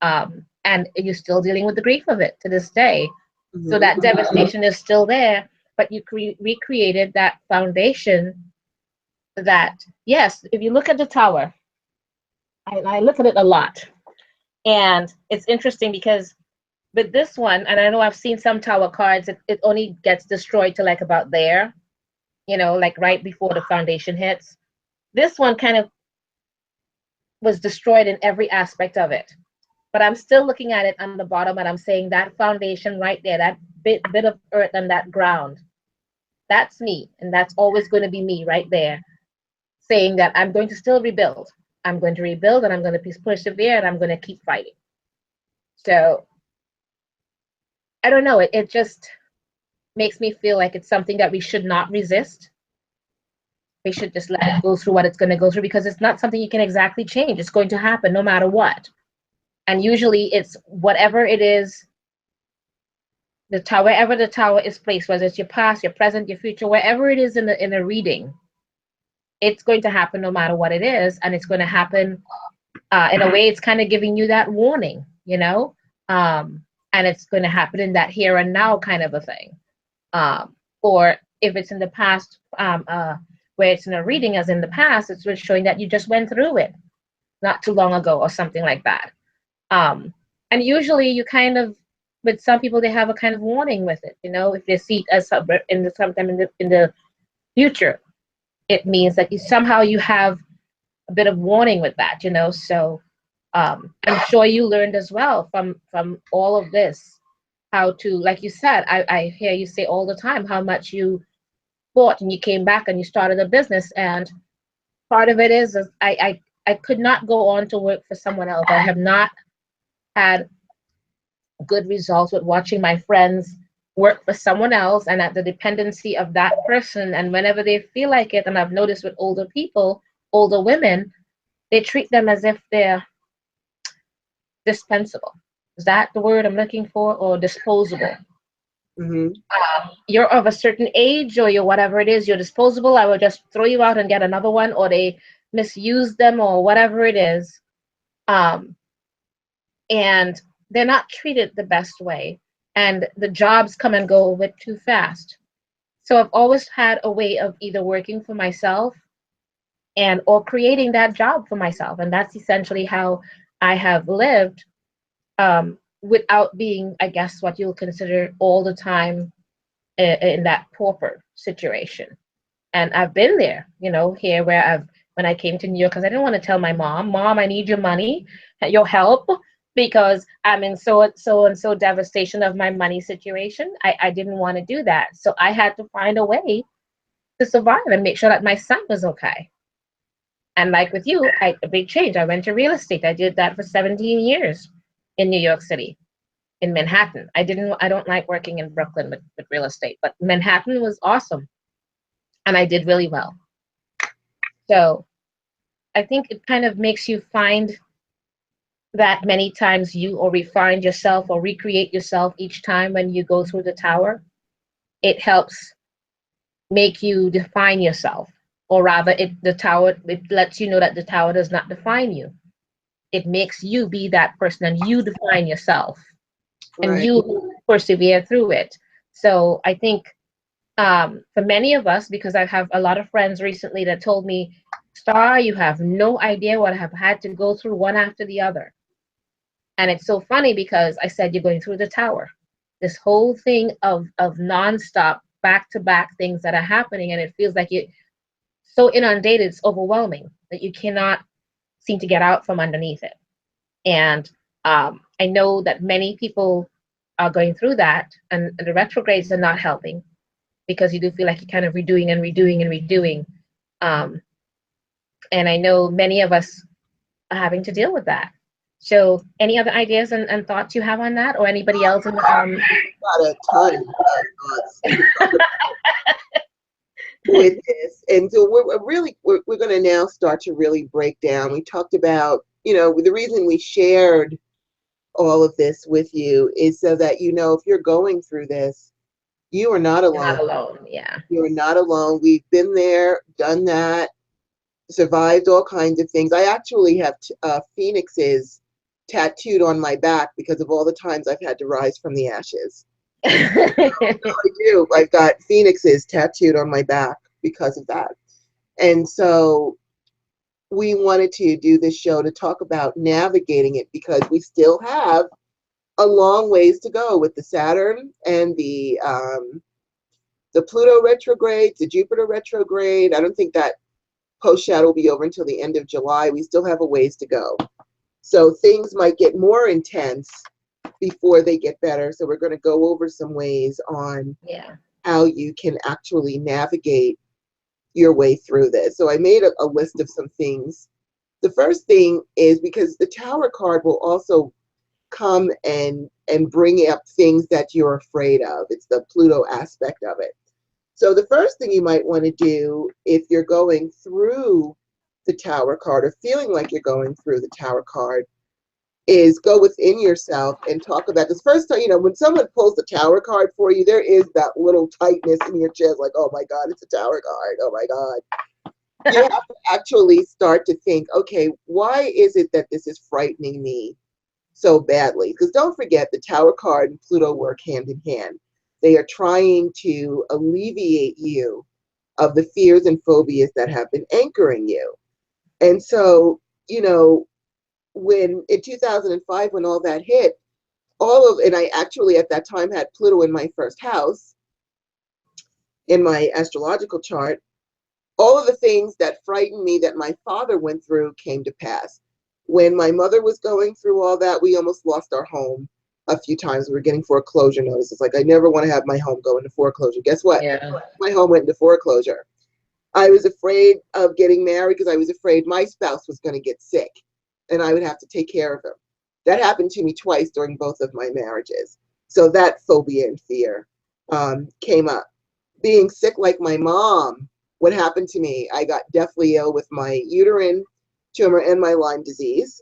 Speaker 1: And you're still dealing with the grief of it to this day. Mm-hmm. So that devastation is still there, but you recreated that foundation that, yes, if you look at the tower, I look at it a lot. And it's interesting because with this one, and I know I've seen some tower cards, it only gets destroyed to like about there, you know, like right before the foundation hits. This one kind of was destroyed in every aspect of it. But I'm still looking at it on the bottom, and I'm saying that foundation right there, that bit of earth and that ground, that's me. And that's always going to be me right there, saying that I'm going to still rebuild. I'm going to rebuild, and I'm going to persevere, and I'm going to keep fighting. So I don't know. It just makes me feel like it's something that we should not resist. We should just let it go through what it's going to go through, because it's not something you can exactly change. It's going to happen no matter what. And usually it's whatever it is, wherever the tower is placed, whether it's your past, your present, your future, wherever it is in a reading, it's going to happen no matter what it is. And it's going to happen in a way, it's kind of giving you that warning, you know, and it's going to happen in that here and now kind of a thing. Or if it's in the past, where it's in a reading as in the past, it's just showing that you just went through it not too long ago or something like that. And usually you kind of But some people, they have a kind of warning with it. You know, if they see it as in the sometime in the future, it means that somehow you have a bit of warning with that. You know, so I'm sure you learned as well from all of this how to, like you said, I hear you say all the time how much you fought and you came back and you started a business. And part of it is I could not go on to work for someone else. I have not had good results with watching my friends work for someone else and at the dependency of that person. And whenever they feel like it, and I've noticed with older people, older women, they treat them as if they're dispensable. Is that the word I'm looking for? Or disposable?
Speaker 2: Mm-hmm.
Speaker 1: You're of a certain age, or you're whatever it is, you're disposable. I will just throw you out and get another one, or they misuse them, or whatever it is. Um, and they're not treated the best way. And the jobs come and go a bit too fast. So I've always had a way of either working for myself and or creating that job for myself. And that's essentially how I have lived, without being, I guess, what you'll consider all the time in that pauper situation. And I've been there, you know, here where when I came to New York, because I didn't want to tell my mom, I need your money, your help, because I'm in so devastation of my money situation. I didn't want to do that. So I had to find a way to survive and make sure that my son was okay. And like with you, a big change. I went to real estate. I did that for 17 years in New York City, in Manhattan. I don't like working in Brooklyn with real estate, but Manhattan was awesome. And I did really well. So I think it kind of makes you find that many times you or refine yourself or recreate yourself each time when you go through the tower. It helps make you define yourself, or rather, it lets you know that the tower does not define you. It makes you be that person, and you define yourself, and
Speaker 2: Right.
Speaker 1: you persevere through it. So I think for many of us, because I have a lot of friends recently that told me, Star, you have no idea what I have had to go through one after the other. And it's so funny because I said, you're going through the tower. This whole thing of nonstop, back to back things that are happening. And it feels like you're so inundated, it's overwhelming that you cannot seem to get out from underneath it. And I know that many people are going through that, and the retrogrades are not helping because you do feel like you're kind of redoing and redoing and redoing. Um, and I know many of us are having to deal with that. So, any other ideas and thoughts you have on that, or anybody else?
Speaker 2: Got a ton of thoughts with this, and so we're going to now start to really break down. We talked about, you know, the reason we shared all of this with you is so that, you know, if you're going through this, you are not alone.
Speaker 1: You're not alone. Yeah.
Speaker 2: You are not alone. We've been there, done that, survived all kinds of things. I actually have phoenixes tattooed on my back because of all the times I've had to rise from the ashes. I do. I've got phoenixes tattooed on my back because of that. And so we wanted to do this show to talk about navigating it, because we still have a long ways to go with the Saturn and the Pluto retrograde, the Jupiter retrograde. I don't think that post shadow will be over until the end of July. We still have a ways to go. So things might get more intense before they get better. So we're going to go over some ways on how you can actually navigate your way through this. So I made a list of some things. The first thing is, because the Tower card will also come and bring up things that you're afraid of. It's the Pluto aspect of it. So the first thing you might want to do if you're going through the Tower card, or feeling like you're going through the Tower card, is go within yourself and talk about this. First time, you know, when someone pulls the Tower card for you, there is that little tightness in your chest, like, oh my God, it's a Tower card. Oh my God. You have to actually start to think, okay, why is it that this is frightening me so badly? Because don't forget, the Tower card and Pluto work hand in hand. They are trying to alleviate you of the fears and phobias that have been anchoring you. And so, you know, when in 2005, when all that hit, and I actually at that time had Pluto in my first house in my astrological chart. All of the things that frightened me that my father went through came to pass. When my mother was going through all that, we almost lost our home a few times. We were getting foreclosure notices. Like, I never want to have my home go into foreclosure. Guess what?
Speaker 1: Yeah.
Speaker 2: My home went into foreclosure. I was afraid of getting married because I was afraid my spouse was going to get sick and I would have to take care of him. That happened to me twice during both of my marriages. So that phobia and fear came up. Being sick like my mom, what happened to me? I got deathly ill with my uterine tumor and my Lyme disease,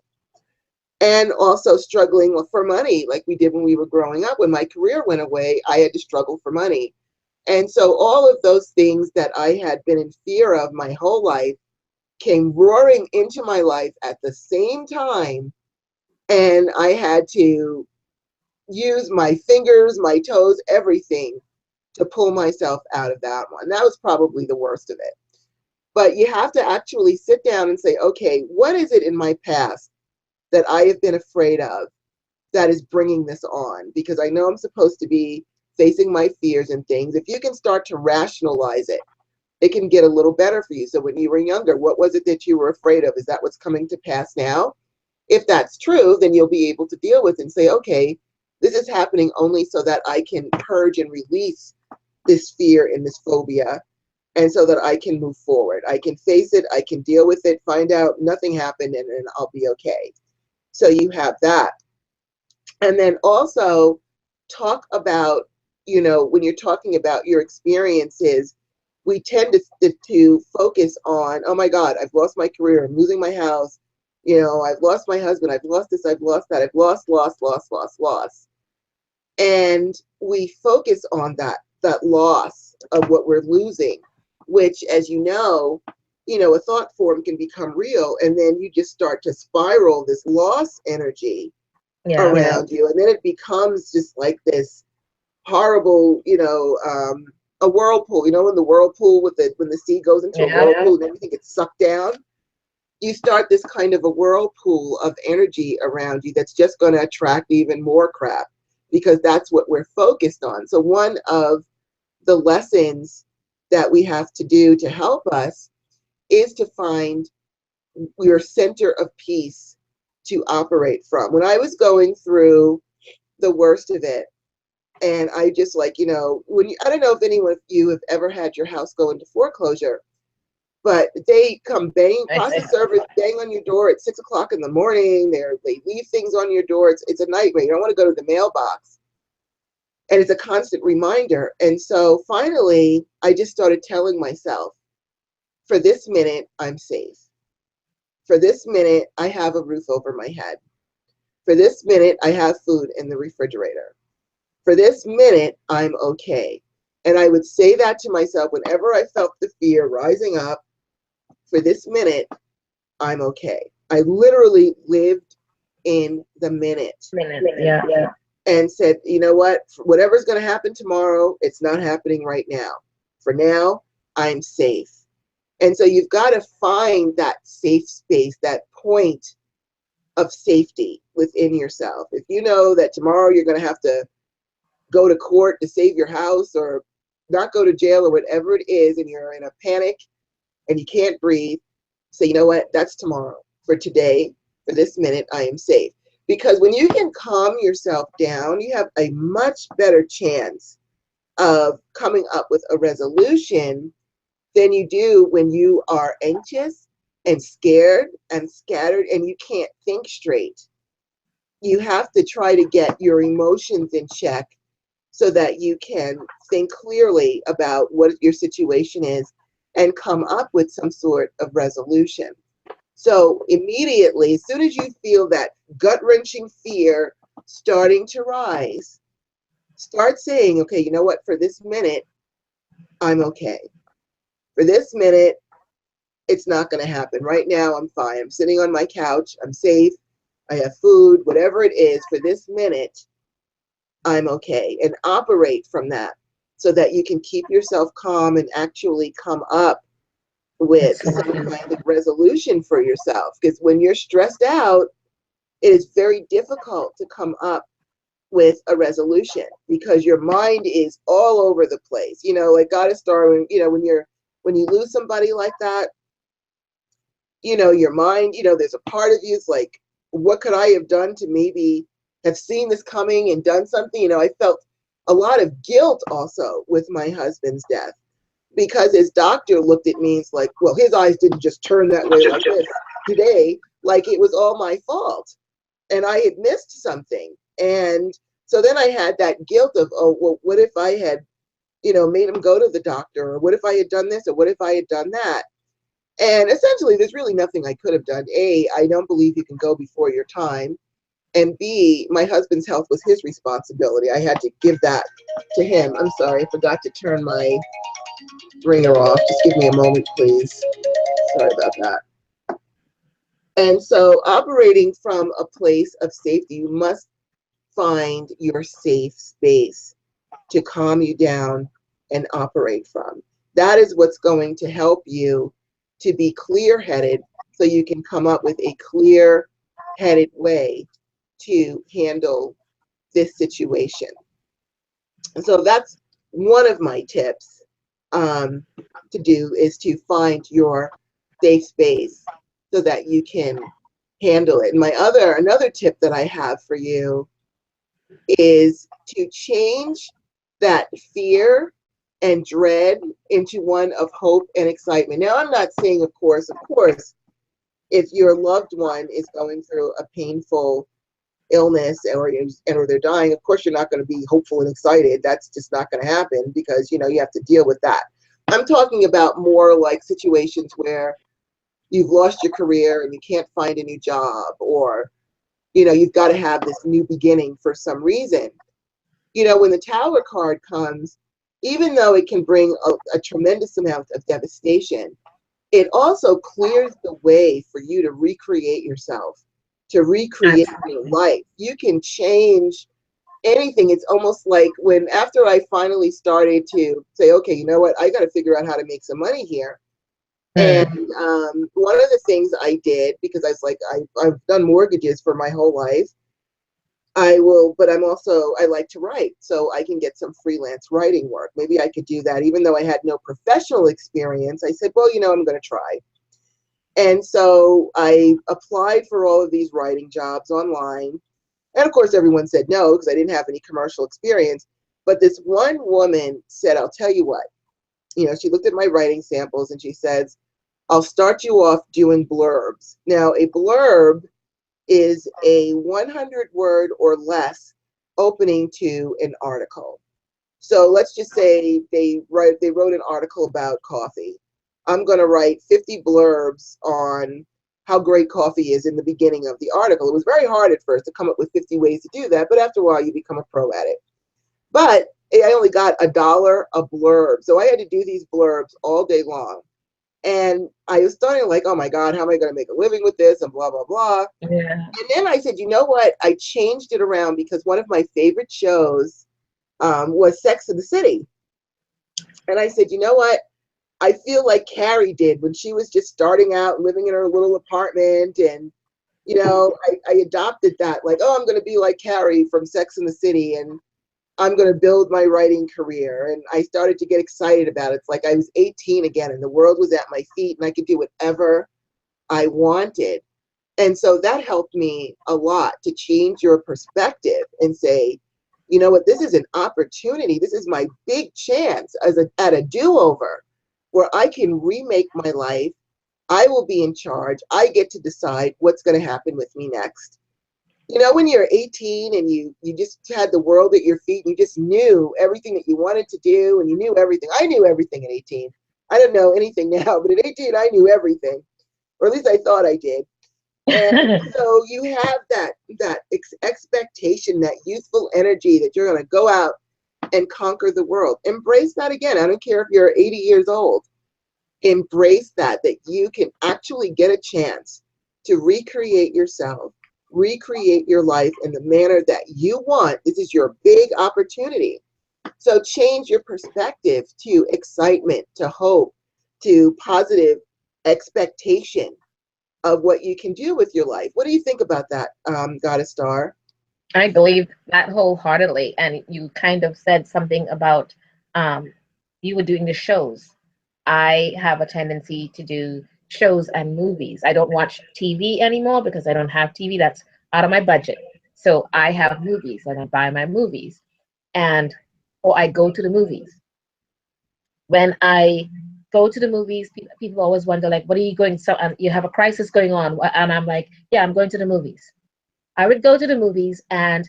Speaker 2: and also struggling for money like we did when we were growing up. When my career went away, I had to struggle for money. And so all of those things that I had been in fear of my whole life came roaring into my life at the same time. And I had to use my fingers, my toes, everything to pull myself out of that one. That was probably the worst of it. But you have to actually sit down and say, okay, what is it in my past that I have been afraid of that is bringing this on? Because I know I'm supposed to be facing my fears and things. If you can start to rationalize it, it can get a little better for you. So when you were younger, what was it that you were afraid of? Is that what's coming to pass now? If that's true, then you'll be able to deal with it and say, okay, this is happening only so that I can purge and release this fear and this phobia, and so that I can move forward. I can face it, I can deal with it, find out nothing happened, and I'll be okay. So you have that. And then also talk about, when you're talking about your experiences, we tend to focus on, oh my God, I've lost my career, I'm losing my house, I've lost my husband, I've lost this, I've lost that, I've lost. And we focus on that loss of what we're losing, which, as a thought form can become real, and then you just start to spiral this loss energy around you, and then it becomes just like this horrible, a whirlpool. In the whirlpool when the sea goes into a whirlpool and everything gets sucked down, you start this kind of a whirlpool of energy around you that's just going to attract even more crap, because that's what we're focused on. So one of the lessons that we have to do to help us is to find your center of peace to operate from. When I was going through the worst of it, and I just I don't know if anyone of you have ever had your house go into foreclosure, but they come banging, process servers bang on your door at 6 o'clock in the morning. They leave things on your door. It's a nightmare. You don't want to go to the mailbox. And it's a constant reminder. And so finally, I just started telling myself, for this minute, I'm safe. For this minute, I have a roof over my head. For this minute, I have food in the refrigerator. For this minute, I'm okay. And I would say that to myself whenever I felt the fear rising up. For this minute, I'm okay. I literally lived in the minute.
Speaker 1: Yeah.
Speaker 2: And said, you know what, whatever's going to happen tomorrow, it's not happening right now. For now, I'm safe. And so you've got to find that safe space, that point of safety within yourself. If you know that tomorrow you're going to have to go to court to save your house or not go to jail or whatever it is, and you're in a panic and you can't breathe, say, you know what, that's tomorrow. For today, for this minute, I am safe. Because when you can calm yourself down, you have a much better chance of coming up with a resolution than you do when you are anxious and scared and scattered and you can't think straight. You have to try to get your emotions in check so that you can think clearly about what your situation is and come up with some sort of resolution. So immediately, as soon as you feel that gut-wrenching fear starting to rise, start saying, okay, you know what, for this minute, I'm okay. For this minute, it's not going to happen. Right now, I'm fine. I'm sitting on my couch. I'm safe. I have food, whatever it is. For this minute, I'm okay. And operate from that so that you can keep yourself calm and actually come up with some kind of resolution for yourself. Because when you're stressed out, it is very difficult to come up with a resolution, because your mind is all over the place. You know, like Goddess Star, when you lose somebody like that, you know, your mind, you know, there's a part of you is like, what could I have done to maybe have seen this coming and done something? You know, I felt a lot of guilt also with my husband's death, because his doctor looked at me and was like, well, his eyes didn't just turn that way like this today, like it was all my fault and I had missed something. And so then I had that guilt of, oh, well, what if I had, you know, made him go to the doctor, or what if I had done this, or what if I had done that? And essentially, there's really nothing I could have done. A, I don't believe you can go before your time. And B, my husband's health was his responsibility. I had to give that to him. I'm sorry, I forgot to turn my ringer off. Just give me a moment, please. Sorry about that. And so operating from a place of safety, you must find your safe space to calm you down and operate from. That is what's going to help you to be clear-headed, so you can come up with a clear-headed way to handle this situation. And so that's one of my tips to do, is to find your safe space so that you can handle it. And another tip that I have for you is to change that fear and dread into one of hope and excitement. Now, I'm not saying, of course, if your loved one is going through a painful illness or they're dying, of course, you're not going to be hopeful and excited. That's just not going to happen, because, you know, you have to deal with that. I'm talking about more like situations where you've lost your career and you can't find a new job, or, you know, you've got to have this new beginning for some reason. You know, when the Tower card comes, even though it can bring a tremendous amount of devastation, it also clears the way for you to recreate yourself, to recreate your life. You can change anything. It's almost like after I finally started to say, okay, you know what, I got to figure out how to make some money here. And one of the things I did, because I was like, I've done mortgages for my whole life. I like to write, so I can get some freelance writing work. Maybe I could do that, even though I had no professional experience. I said, well, you know, I'm going to try. And so I applied for all of these writing jobs online. And of course, everyone said no, because I didn't have any commercial experience. But this one woman said, I'll tell you what, you know, she looked at my writing samples and she says, I'll start you off doing blurbs. Now, a blurb is a 100-word or less opening to an article. So let's just say they wrote an article about coffee. I'm going to write 50 blurbs on how great coffee is in the beginning of the article. It was very hard at first to come up with 50 ways to do that, but after a while you become a pro at it. But I only got $1 a blurb, so I had to do these blurbs all day long. And I was starting like, oh my God, how am I going to make a living with this, and blah, blah, blah.
Speaker 1: Yeah.
Speaker 2: And then I said, you know what? I changed it around, because one of my favorite shows was Sex and the City. And I said, you know what? I feel like Carrie did when she was just starting out, living in her little apartment. And, you know, I adopted that, like, oh, I'm going to be like Carrie from Sex and the City, and I'm going to build my writing career. And I started to get excited about it. It's like I was 18 again, and the world was at my feet, and I could do whatever I wanted. And so that helped me a lot to change your perspective and say, you know what, this is an opportunity. This is my big chance at a do-over, where I can remake my life. I will be in charge. I get to decide what's going to happen with me next. You know, when you're 18 and you just had the world at your feet, and you just knew everything that you wanted to do, and you knew everything. I knew everything at 18. I don't know anything now, but at 18, I knew everything, or at least I thought I did. And so you have that expectation, that youthful energy that you're going to go out and conquer the world. Embrace that again. I don't care if you're 80 years old. Embrace that you can actually get a chance to recreate yourself, recreate your life in the manner that you want. This is your big opportunity. So change your perspective to excitement, to hope, to positive expectation of what you can do with your life. What do you think about that, Goddess Star?
Speaker 1: I believe that wholeheartedly. And you kind of said something about um, you were doing the shows. I have a tendency to do shows and movies. I don't watch TV anymore because I don't have TV. That's out of my budget. So I have movies and I buy my movies and or I go to the movies. When I go to the movies, people always wonder like, what are you going? So you have a crisis going on, and I'm like, yeah, I'm going to the movies. I would go to the movies and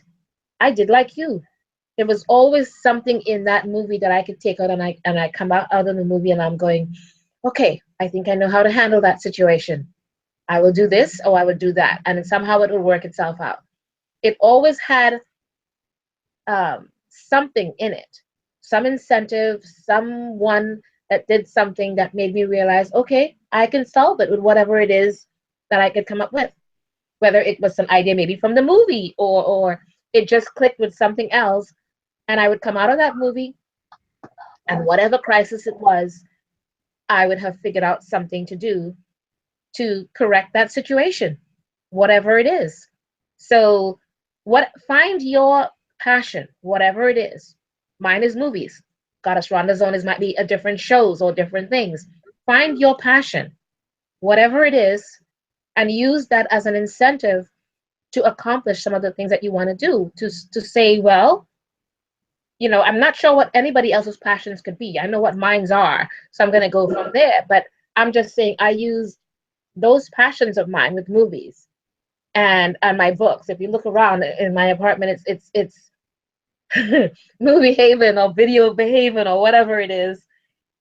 Speaker 1: I did like you. There was always something in that movie that I could take out, and I come out of the movie and I'm going, okay, I think I know how to handle that situation. I will do this or I will do that, and somehow it will work itself out. It always had something in it, some incentive, someone that did something that made me realize, okay, I can solve it with whatever it is that I could come up with. Whether it was some idea maybe from the movie or it just clicked with something else, and I would come out of that movie, and whatever crisis it was, I would have figured out something to do to correct that situation, whatever it is. So, what find your passion, whatever it is. Mine is movies. Goddess Rhonda's own is might be a different shows or different things. Find your passion, whatever it is, and use that as an incentive to accomplish some of the things that you want to do. To say, well, I'm not sure what anybody else's passions could be. I know what mine's are, so I'm going to go from there. But I'm just saying I use those passions of mine with movies and my books. If you look around in my apartment, it's movie haven or video haven or whatever it is,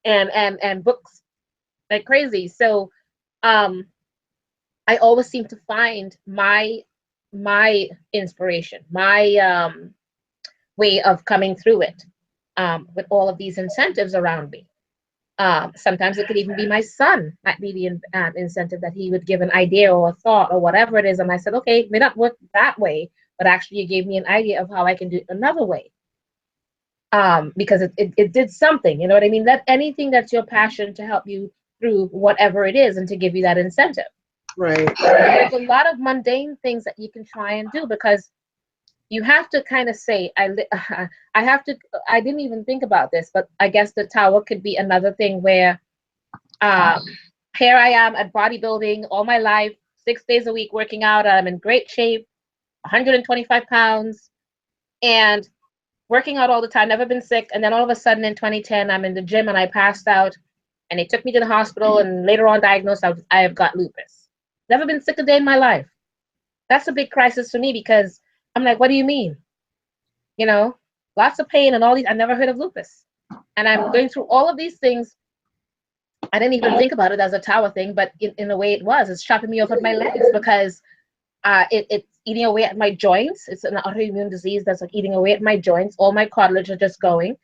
Speaker 1: and books like crazy. So um, I always seem to find my inspiration, my way of coming through it with all of these incentives around me. Sometimes it could even be my son might be the incentive that he would give an idea or a thought or whatever it is. And I said, okay, it may not work that way, but actually you gave me an idea of how I can do it another way. Because it did something, you know what I mean? That anything that's your passion to help you through whatever it is and to give you that incentive.
Speaker 2: Right.
Speaker 1: There's a lot of mundane things that you can try and do because you have to kind of say, I have to, I didn't even think about this, but I guess the tower could be another thing where um, here I am at bodybuilding all my life, 6 days a week working out. I'm in great shape, 125 pounds, and working out all the time, never been sick. And then all of a sudden in 2010, I'm in the gym and I passed out and they took me to the hospital and later on diagnosed I have got lupus. Never been sick a day in my life. That's a big crisis for me because I'm like, what do you mean? You know, lots of pain and all these. I never heard of lupus. And I'm going through all of these things. I didn't even think about it as a tower thing, but in a way it was. It's chopping me off of my legs because it's eating away at my joints. It's an autoimmune disease that's like eating away at my joints. All my cartilage are just going.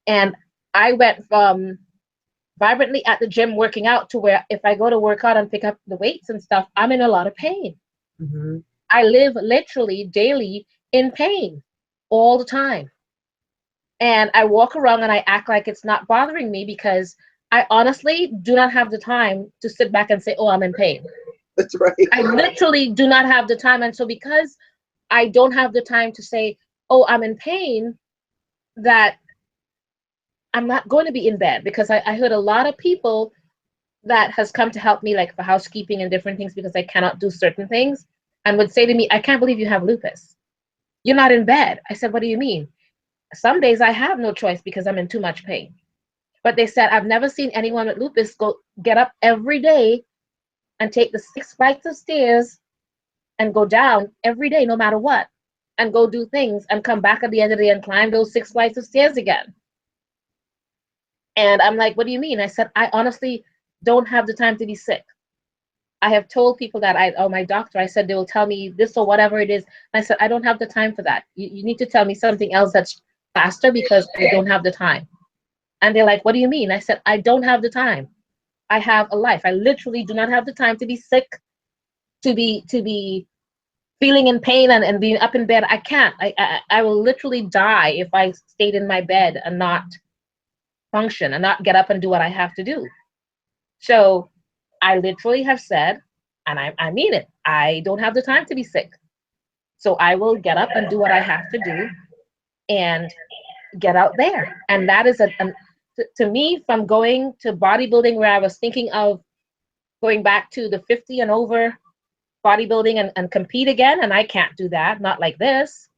Speaker 1: And I went from vibrantly at the gym working out to where if I go to work out and pick up the weights and stuff, I'm in a lot of pain.
Speaker 2: Mm-hmm.
Speaker 1: I live literally daily in pain all the time. And I walk around and I act like it's not bothering me because I honestly do not have the time to sit back and say, oh, I'm in pain.
Speaker 2: That's right.
Speaker 1: I literally do not have the time. And so because I don't have the time to say, oh, I'm in pain, that I'm not going to be in bed because I heard a lot of people that has come to help me, like for housekeeping and different things, because I cannot do certain things, and would say to me, I can't believe you have lupus. You're not in bed. I said, what do you mean? Some days I have no choice because I'm in too much pain. But they said, I've never seen anyone with lupus get up every day and take the 6 flights of stairs and go down every day, no matter what, and go do things and come back at the end of the day and climb those 6 flights of stairs again. And I'm like, what do you mean? I said, I honestly don't have the time to be sick. I have told people that my doctor, I said, they will tell me this or whatever it is. And I said, I don't have the time for that. You need to tell me something else that's faster because I don't have the time. And they're like, what do you mean? I said, I don't have the time. I have a life. I literally do not have the time to be sick, to be feeling in pain and being up in bed. I can't. I will literally die if I stayed in my bed and not function and not get up and do what I have to do. So I literally have said, and I mean it, I don't have the time to be sick. So I will get up and do what I have to do and get out there. And that is to me, from going to bodybuilding, where I was thinking of going back to the 50 and over bodybuilding and compete again, and I can't do that, not like this.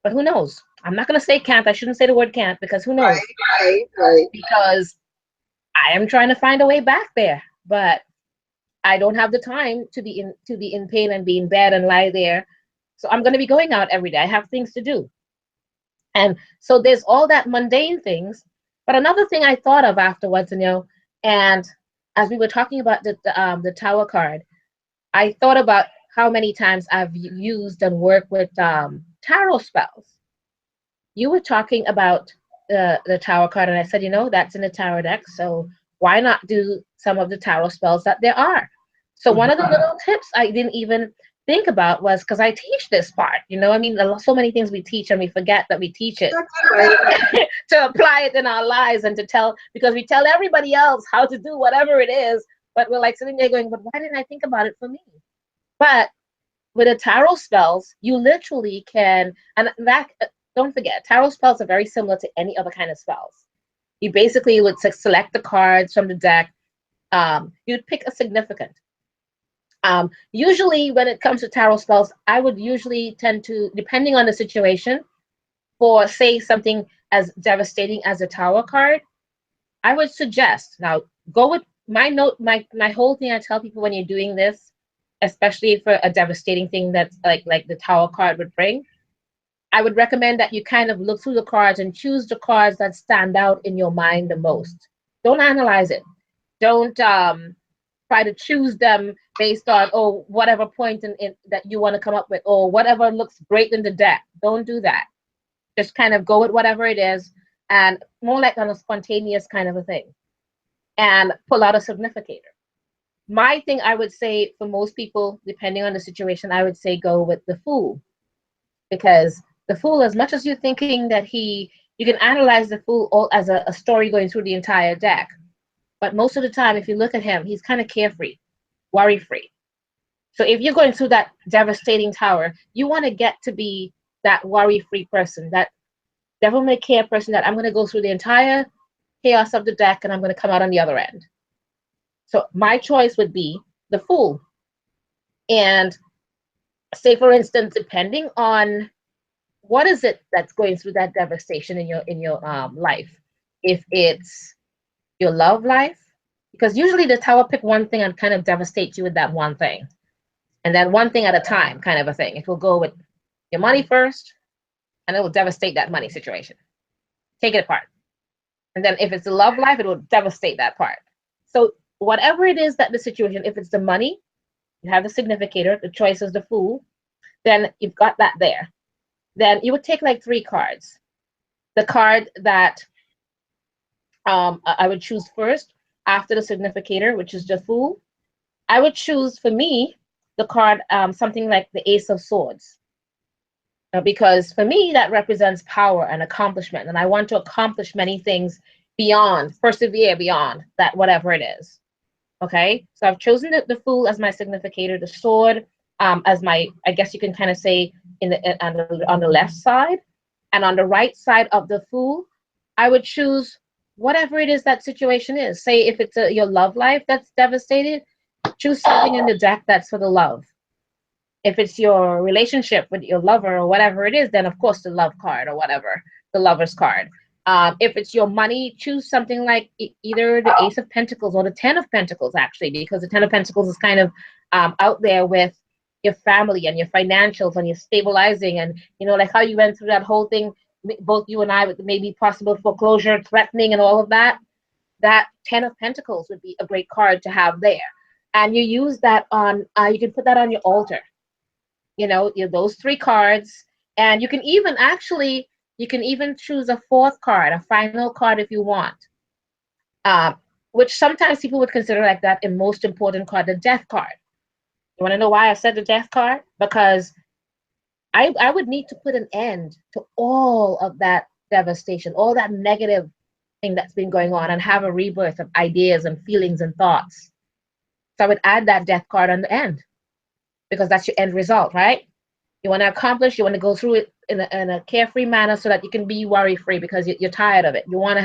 Speaker 1: But who knows? I'm not going to say can't. I shouldn't say the word can't, because who knows?
Speaker 2: Right.
Speaker 1: Because I am trying to find a way back there, but I don't have the time to be in pain and be in bed and lie there. So I'm going to be going out every day. I have things to do. And so there's all that mundane things. But another thing I thought of afterwards, and as we were talking about the tower card, I thought about how many times I've used and worked with tarot spells. You were talking about the tower card, and I said, that's in the tarot deck, so why not do some of the tarot spells that there are? So one of the little tips I didn't even think about was, because I teach this part, so many things we teach and we forget that we teach it to apply it in our lives and to tell, because we tell everybody else how to do whatever it is, but we're like sitting there going, but why didn't I think about it for me? But with the tarot spells, you literally can, and that, don't forget, tarot spells are very similar to any other kind of spells. You basically would select the cards from the deck. You'd pick a significant. Usually when it comes to tarot spells, I would usually tend to, depending on the situation, for say something as devastating as a tower card, I would suggest, now go with my whole thing. I tell people when you're doing this, especially for a devastating thing that's like the tower card would bring, I would recommend that you kind of look through the cards and choose the cards that stand out in your mind the most. Don't analyze it. Don't try to choose them based on, whatever point in that you want to come up with, or whatever looks great in the deck. Don't do that. Just kind of go with whatever it is, and more like on a spontaneous kind of a thing, and pull out a significator. My thing, I would say, for most people, depending on the situation, I would say go with the Fool, because the Fool, as much as you're thinking that you can analyze the Fool all as a story going through the entire deck, but most of the time, if you look at him, he's kind of carefree, worry-free. So if you're going through that devastating tower, you want to get to be that worry-free person, that devil may care person, that I'm going to go through the entire chaos of the deck and I'm going to come out on the other end. So my choice would be the Fool. And say, for instance, depending on what is it that's going through that devastation in your life, if it's your love life, because usually the tower pick one thing and kind of devastate you with that one thing, and then one thing at a time kind of a thing. It will go with your money first, and it will devastate that money situation. Take it apart. And then if it's the love life, it will devastate that part. So whatever it is that the situation, if it's the money, you have the significator, the choice is the Fool, then you've got that there. Then you would take like 3 cards. The card that I would choose first after the significator, which is the Fool, I would choose, for me, the card, something like the Ace of Swords. Because for me, that represents power and accomplishment. And I want to accomplish many things beyond, persevere beyond that, whatever it is. Okay, so I've chosen the Fool as my significator, the Sword as my, I guess you can kind of say, on the left side. And on the right side of the Fool, I would choose whatever it is that situation is. Say if it's your love life that's devastated, choose something in the deck that's for the love. If it's your relationship with your lover or whatever it is, then of course the love card or whatever, the lover's card. If it's your money, choose something like either the Ace of Pentacles or the 10 of Pentacles, actually, because the 10 of Pentacles is kind of out there with your family and your financials and your stabilizing, and like how you went through that whole thing, both you and I, with maybe possible foreclosure, threatening, and all of that. That 10 of Pentacles would be a great card to have there, and you use that on. You can put that on your altar. Those 3 cards, and you can even choose a 4th card, a final card if you want, which sometimes people would consider like that a most important card, the Death card. You want to know why I said the Death card? Because I would need to put an end to all of that devastation, all that negative thing that's been going on, and have a rebirth of ideas and feelings and thoughts. So I would add that Death card on the end, because that's your end result, right? You want to accomplish, you want to go through it in a carefree manner so that you can be worry-free because you're tired of it. You want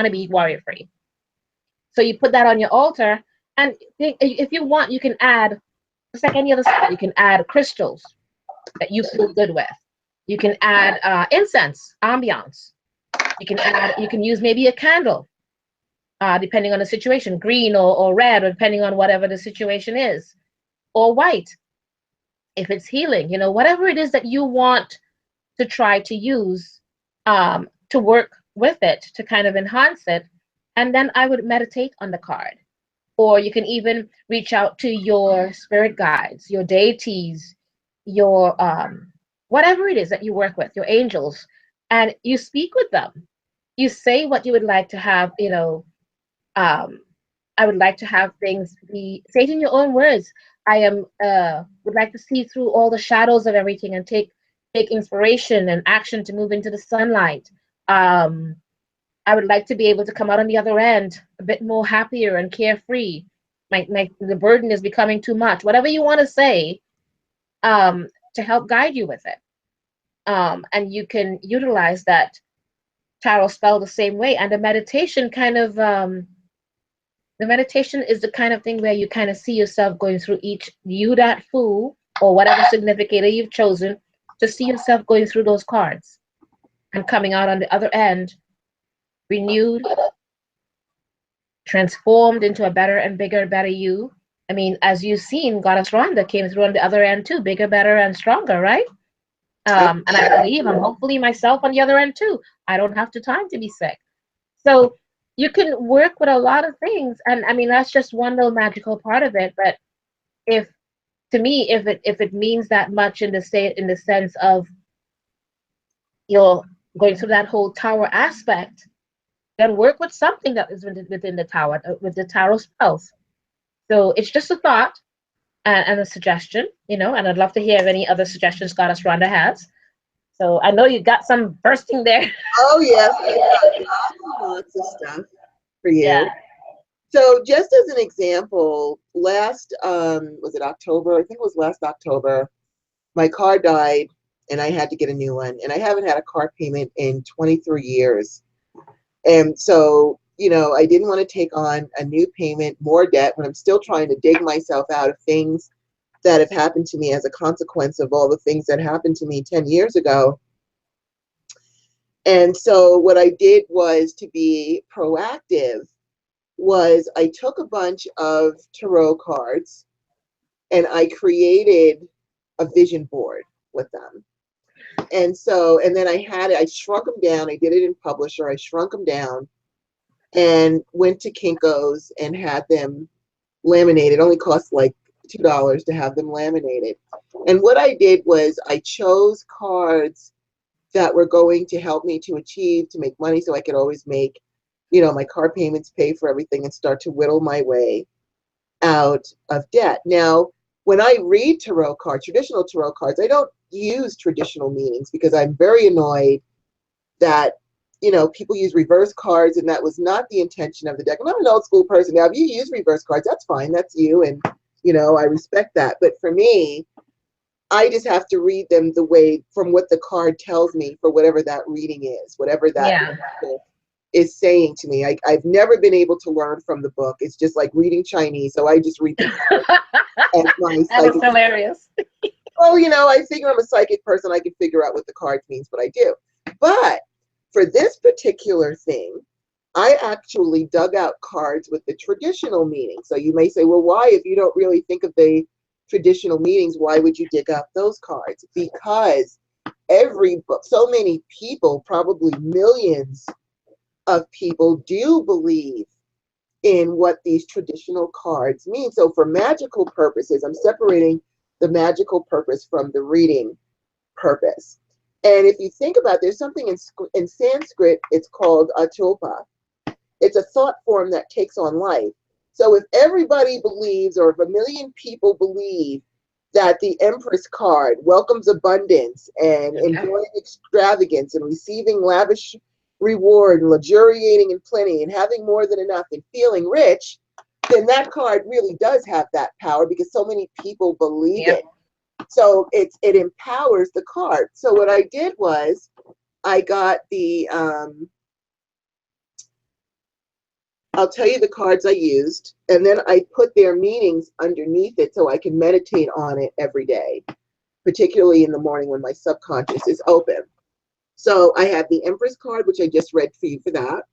Speaker 1: to be worry-free. So you put that on your altar, and if you want, you can add, just like any other spell, you can add crystals that you feel good with. You can add incense, ambiance. You can use maybe a candle, depending on the situation, green or red, or depending on whatever the situation is, or white if it's healing. Whatever it is that you want to try to use to work with it to kind of enhance it, and then I would meditate on the card. Or you can even reach out to your spirit guides, your deities, your whatever it is that you work with, your angels, and you speak with them. You say what you would like to have, I would like to have things be, say it in your own words. I am would like to see through all the shadows of everything and take inspiration and action to move into the sunlight. Um, I would like to be able to come out on the other end a bit more happier and carefree. The burden is becoming too much. Whatever you want to say, to help guide you with it. And you can utilize that tarot spell the same way. And the meditation is the kind of thing where you kind of see yourself going through each, you that fool, or whatever significator you've chosen, to see yourself going through those cards and coming out on the other end renewed, transformed into a better and bigger, better you. I mean, as you've seen, Goddess Rhonda came through on the other end too, bigger, better, and stronger, right? And I believe I'm hopefully myself on the other end too. I don't have the time to be sick. So you can work with a lot of things. And I mean, that's just one little magical part of it. But if, to me, if it means that much in the sense of you're going through that whole tower aspect, then work with something that is within the tower, with the tarot spells. So it's just a thought and a suggestion, and I'd love to hear if any other suggestions Goddess Rhonda has. So I know you got some bursting there.
Speaker 2: Oh, yes. I got lots of stuff for you.
Speaker 1: Yeah.
Speaker 2: So just as an example, last, was it October? I think it was last October, my car died and I had to get a new one. And I haven't had a car payment in 23 years. And so, I didn't want to take on a new payment, more debt, when I'm still trying to dig myself out of things that have happened to me as a consequence of all the things that happened to me 10 years ago. And so what I did was, to be proactive, was I took a bunch of tarot cards and I created a vision board with them. And so, and then I shrunk them down. I did it in Publisher. I shrunk them down and went to Kinko's and had them laminated. It only cost like $2 to have them laminated. And what I did was I chose cards that were going to help me to make money, so I could always make, my car payments, pay for everything, and start to whittle my way out of debt. Now, when I read tarot cards, traditional tarot cards, I don't use traditional meanings because I'm very annoyed that, people use reverse cards, and that was not the intention of the deck. And I'm an old school person. Now, if you use reverse cards, that's fine. That's you. And, I respect that. But for me, I just have to read them the way, from what the card tells me for whatever that reading is, whatever that is saying to me. I've never been able to learn from the book. It's just like reading Chinese. So I just read the card.
Speaker 1: That is hilarious.
Speaker 2: Oh, I figure I'm a psychic person. I can figure out what the cards means, but I do. But for this particular thing, I actually dug out cards with the traditional meaning. So you may say, well, why, if you don't really think of the traditional meanings, why would you dig up those cards? Because so many people, probably millions of people, do believe in what these traditional cards mean. So for magical purposes, I'm separating the magical purpose from the reading purpose. And if you think about it, there's something in Sanskrit, it's called atulpa. It's a thought form that takes on life. So if everybody believes, or if a million people believe, that the Empress card welcomes abundance and enjoying extravagance and receiving lavish reward and luxuriating in plenty and having more than enough and feeling rich, then that card really does have that power, because so many people believe it. So it empowers the card. So what I did was I got the, I'll tell you the cards I used, and then I put their meanings underneath it so I can meditate on it every day, particularly in the morning when my subconscious is open. So I have the Empress card, which I just read for you for that.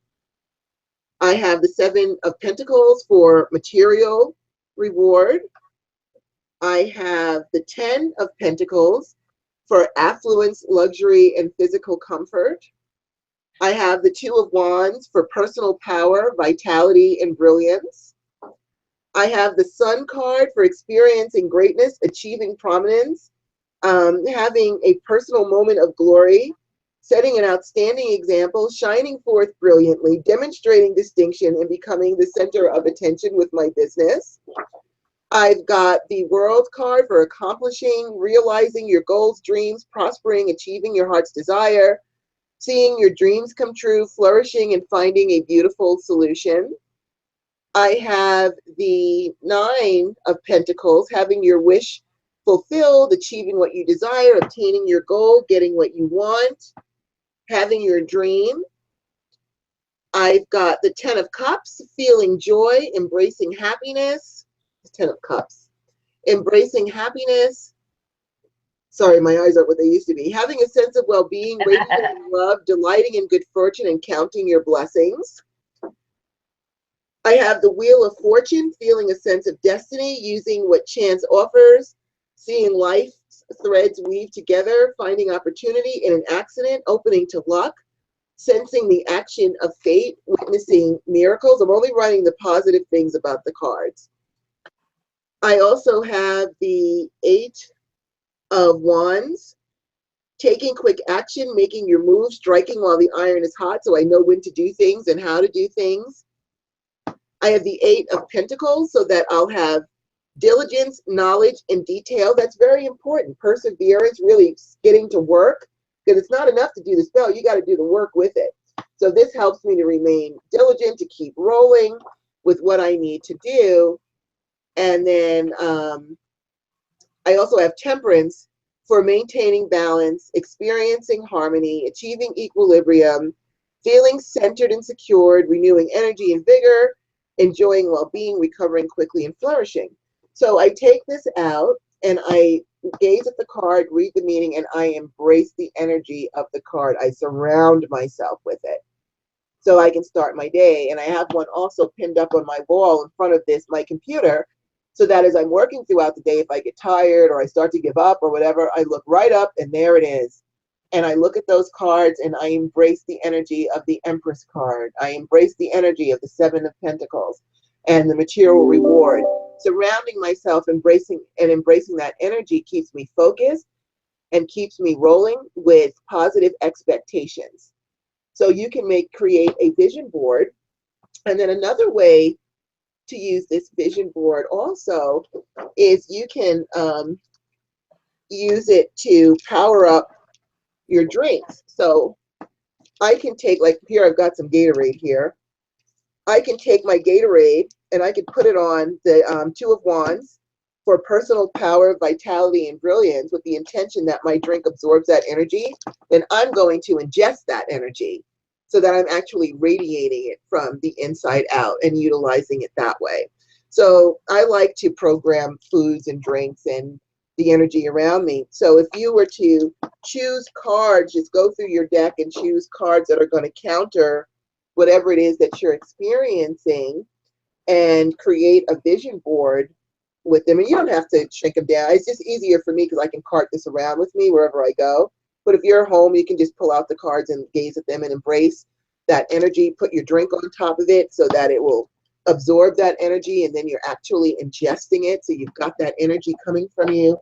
Speaker 2: I have the Seven of Pentacles for material reward. I have the 10 of Pentacles for affluence, luxury, and physical comfort. I have the Two of Wands for personal power, vitality, and brilliance. I have the Sun card for experiencing greatness, achieving prominence, having a personal moment of glory, setting an outstanding example, shining forth brilliantly, demonstrating distinction, and becoming the center of attention with my business. I've got the World card for accomplishing, realizing your goals, dreams, prospering, achieving your heart's desire, seeing your dreams come true, flourishing, and finding a beautiful solution. I have the Nine of Pentacles, having your wish fulfilled, achieving what you desire, obtaining your goal, getting what you want, having your dream. I've got the Ten of Cups, feeling joy, embracing happiness. The Ten of Cups. Embracing happiness. Sorry, my eyes aren't what they used to be. Having a sense of well-being, radiating love, delighting in good fortune, and counting your blessings. I have the Wheel of Fortune, feeling a sense of destiny, using what chance offers, seeing life threads weave together, finding opportunity in an accident, opening to luck, sensing the action of fate, witnessing miracles. I'm only writing the positive things about the cards. I also have the Eight of Wands, taking quick action, making your move, striking while the iron is hot, so I know when to do things and how to do things. I have the Eight of Pentacles, so that I'll have diligence, knowledge, and detail. That's very important. Perseverance, really getting to work, because it's not enough to do the spell. You got to do the work with it. So this helps me to remain diligent, to keep rolling with what I need to do. And then I also have Temperance for maintaining balance, experiencing harmony, achieving equilibrium, feeling centered and secured, renewing energy and vigor, enjoying well-being, recovering quickly, and flourishing. So I take this out and I gaze at the card, read the meaning, and I embrace the energy of the card. I surround myself with it so I can start my day. And I have one also pinned up on my wall in front of my computer, so that as I'm working throughout the day, if I get tired or I start to give up or whatever, I look right up and there it is. And I look at those cards and I embrace the energy of the Empress card. I embrace the energy of the Seven of Pentacles and the material reward. Surrounding myself, embracing that energy keeps me focused and keeps me rolling with positive expectations. So you can create a vision board. And then another way to use this vision board also is you can use it to power up your drinks. So I can take, like here, I've got some Gatorade here. I can take my Gatorade and I can put it on the Two of Wands for personal power, vitality, and brilliance, with the intention that my drink absorbs that energy. Then I'm going to ingest that energy so that I'm actually radiating it from the inside out and utilizing it that way. So I like to program foods and drinks and the energy around me. So if you were to choose cards, just go through your deck and choose cards that are going to counter whatever it is that you're experiencing and create a vision board with them. And you don't have to shrink them down. It's just easier for me because I can cart this around with me wherever I go. But if you're home, you can just pull out the cards and gaze at them and embrace that energy. Put your drink on top of it so that it will absorb that energy, and then you're actually ingesting it. So you've got that energy coming from you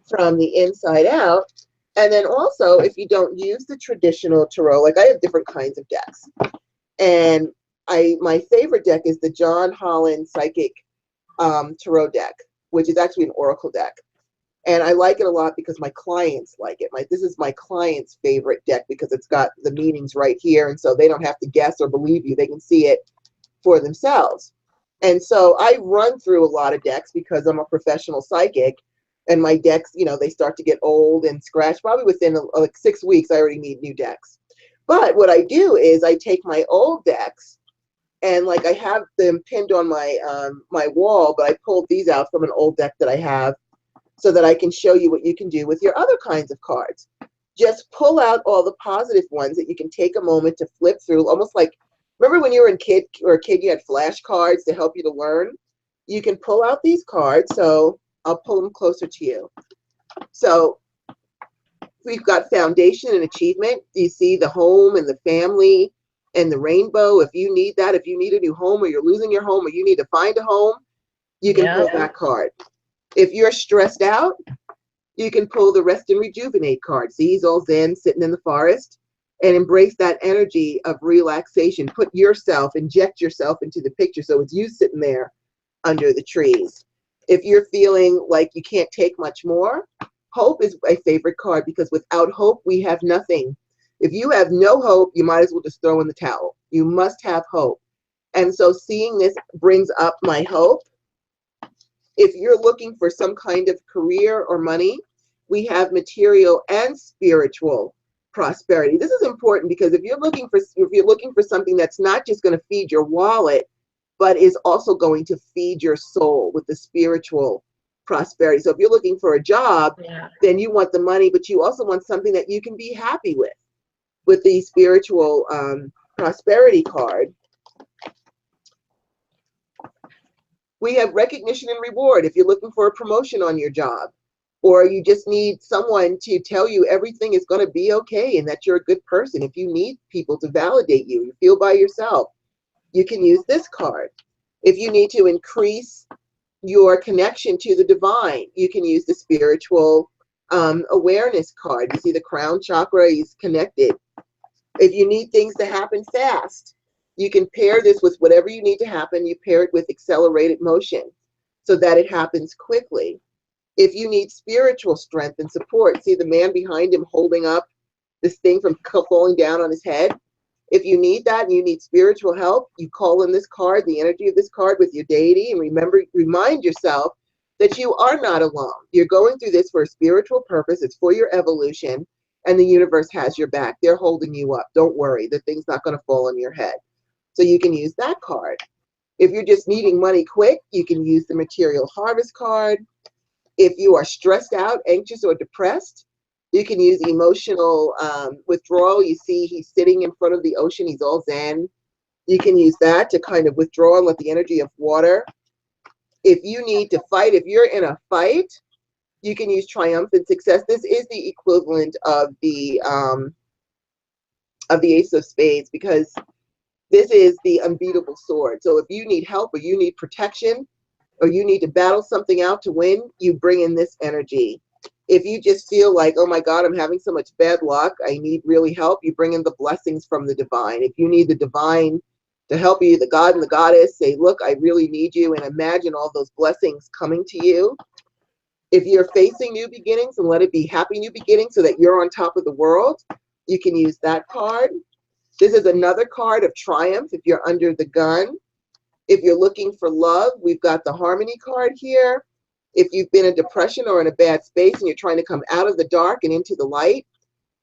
Speaker 2: from the inside out. And then also, if you don't use the traditional tarot, like I have different kinds of decks. And my favorite deck is the John Holland Psychic Tarot deck, which is actually an oracle deck. And I like it a lot because my clients like it. This is my client's favorite deck because it's got the meanings right here. And so they don't have to guess or believe you. They can see it for themselves. And so I run through a lot of decks because I'm a professional psychic. And my decks, you know, they start to get old and scratched. Probably within like 6 weeks, I already need new decks. But what I do is I take my old decks, and like I have them pinned on my wall, but I pulled these out from an old deck that I have so that I can show you what you can do with your other kinds of cards. Just pull out all the positive ones that you can take a moment to flip through, almost like, remember when you were a kid, you had flashcards to help you to learn? You can pull out these cards, so I'll pull them closer to you. So we've got foundation and achievement. You see the home and the family and the rainbow. If you need that, if you need a new home, or you're losing your home, or you need to find a home, you can pull that card. If you're stressed out, you can pull the rest and rejuvenate card. See, he's all zen, sitting in the forest, and embrace that energy of relaxation. Put yourself, inject yourself into the picture, so it's you sitting there under the trees. If you're feeling like you can't take much more, hope is a favorite card, because without hope, we have nothing. If you have no hope, you might as well just throw in the towel. You must have hope. And so seeing this brings up my hope. If you're looking for some kind of career or money, we have material and spiritual prosperity. This is important, because if you're looking for something that's not just going to feed your wallet, but is also going to feed your soul with the spiritual prosperity. So if you're looking for a job, then you want the money, but you also want something that you can be happy with. With the spiritual prosperity card, we have recognition and reward. If you're looking for a promotion on your job, or you just need someone to tell you everything is going to be okay and that you're a good person, if you need people to validate you, you feel by yourself, you can use this card. If you need to increase your connection to the divine, you can use the spiritual awareness card. You see the crown chakra is connected. If you need things to happen fast, you can pair this with whatever you need to happen. You pair it with accelerated motion so that it happens quickly. If you need spiritual strength and support, see the man behind him holding up this thing from falling down on his head. If you need that and you need spiritual help, you call in this card, the energy of this card, with your deity, and remind yourself that you are not alone. You're going through this for a spiritual purpose. It's for your evolution, and the universe has your back. They're holding you up. Don't worry. The thing's not going to fall on your head. So you can use that card. If you're just needing money quick, you can use the material harvest card. If you are stressed out, anxious, or depressed, you can use emotional withdrawal. You see he's sitting in front of the ocean. He's all zen. You can use that to kind of withdraw and let the energy of water. If you need to fight, if you're in a fight, you can use triumphant success. This is the equivalent of the Ace of Spades, because this is the unbeatable sword. So if you need help, or you need protection, or you need to battle something out to win, you bring in this energy. If you just feel like, oh my God, I'm having so much bad luck, I need really help, you bring in the blessings from the divine. If you need the divine to help you, the God and the goddess, say, look, I really need you, and imagine all those blessings coming to you. If you're facing new beginnings, and let it be happy new beginnings so that you're on top of the world, you can use that card. This is another card of triumph if you're under the gun. If you're looking for love, we've got the harmony card here. If you've been in depression or in a bad space and you're trying to come out of the dark and into the light,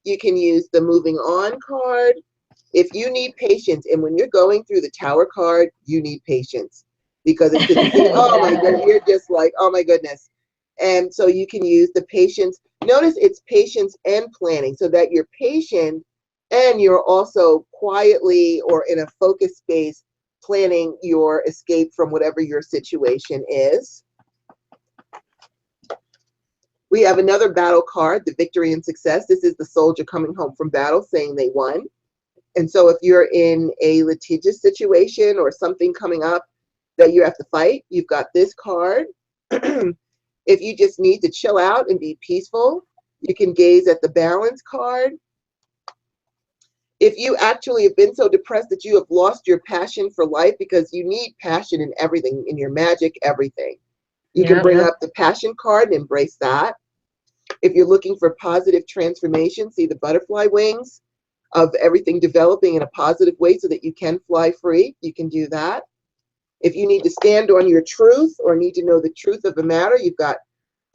Speaker 2: you can use the moving on card. If you need patience, and when you're going through the tower card, you need patience, because it's going to be, oh my goodness, you're just like, oh my goodness. And so you can use the patience. Notice it's patience and planning, so that you're patient and you're also quietly or in a focused space planning your escape from whatever your situation is. We have another battle card, the victory and success. This is the soldier coming home from battle saying they won. And so if you're in a litigious situation or something coming up that you have to fight, you've got this card. If you just need to chill out and be peaceful, you can gaze at the balance card. If you actually have been so depressed that you have lost your passion for life, because you need passion in everything, in your magic, everything. You can bring up the passion card and embrace that. If you're looking for positive transformation, see the butterfly wings of everything developing in a positive way so that you can fly free, you can do that. If you need to stand on your truth or need to know the truth of the matter, you've got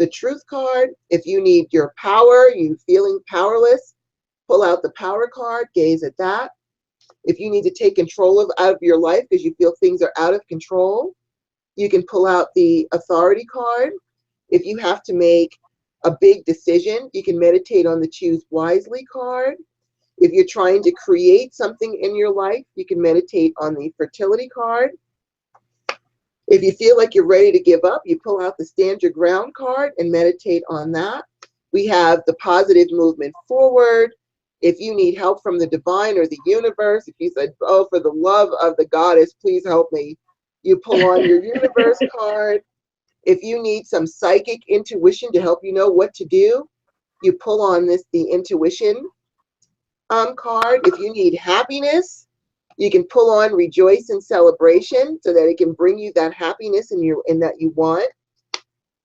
Speaker 2: the Truth card. If you need your power, you feeling powerless, pull out the Power card, gaze at that. If you need to take control out of your life because you feel things are out of control, you can pull out the Authority card. If you have to make a big decision, you can meditate on the Choose Wisely card. If you're trying to create something in your life, you can meditate on the Fertility card. If you feel like you're ready to give up, you pull out the Stand Your Ground card and meditate on that. We have the Positive Movement Forward. If you need help from the divine or the universe, if you said, oh, for the love of the goddess, please help me, you pull on your Universe card. If you need some psychic intuition to help you know what to do, you pull on the Intuition card. If you need happiness, you can pull on Rejoice and Celebration so that it can bring you that happiness in that you want.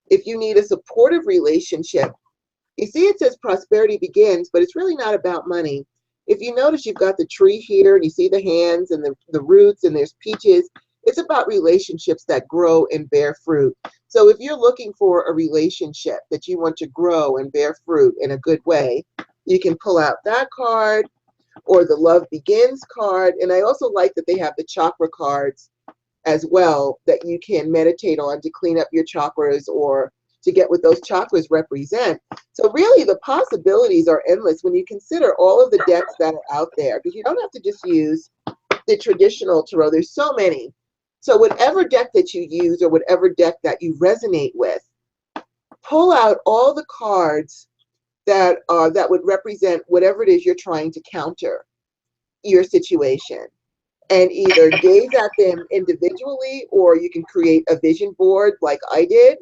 Speaker 2: If you need a supportive relationship, you see it says prosperity begins, but it's really not about money. If you notice, you've got the tree here, and you see the hands and the roots, and there's peaches. It's about relationships that grow and bear fruit. So if you're looking for a relationship that you want to grow and bear fruit in a good way, you can pull out that card or the Love Begins card. And I also like that they have the chakra cards as well that you can meditate on to clean up your chakras or to get what those chakras represent. So really the possibilities are endless when you consider all of the decks that are out there, because you don't have to just use the traditional tarot. There's so many. So whatever deck that you use or whatever deck that you resonate with, pull out all the cards that would represent whatever it is you're trying to counter your situation, and either gaze at them individually, or you can create a vision board like I did,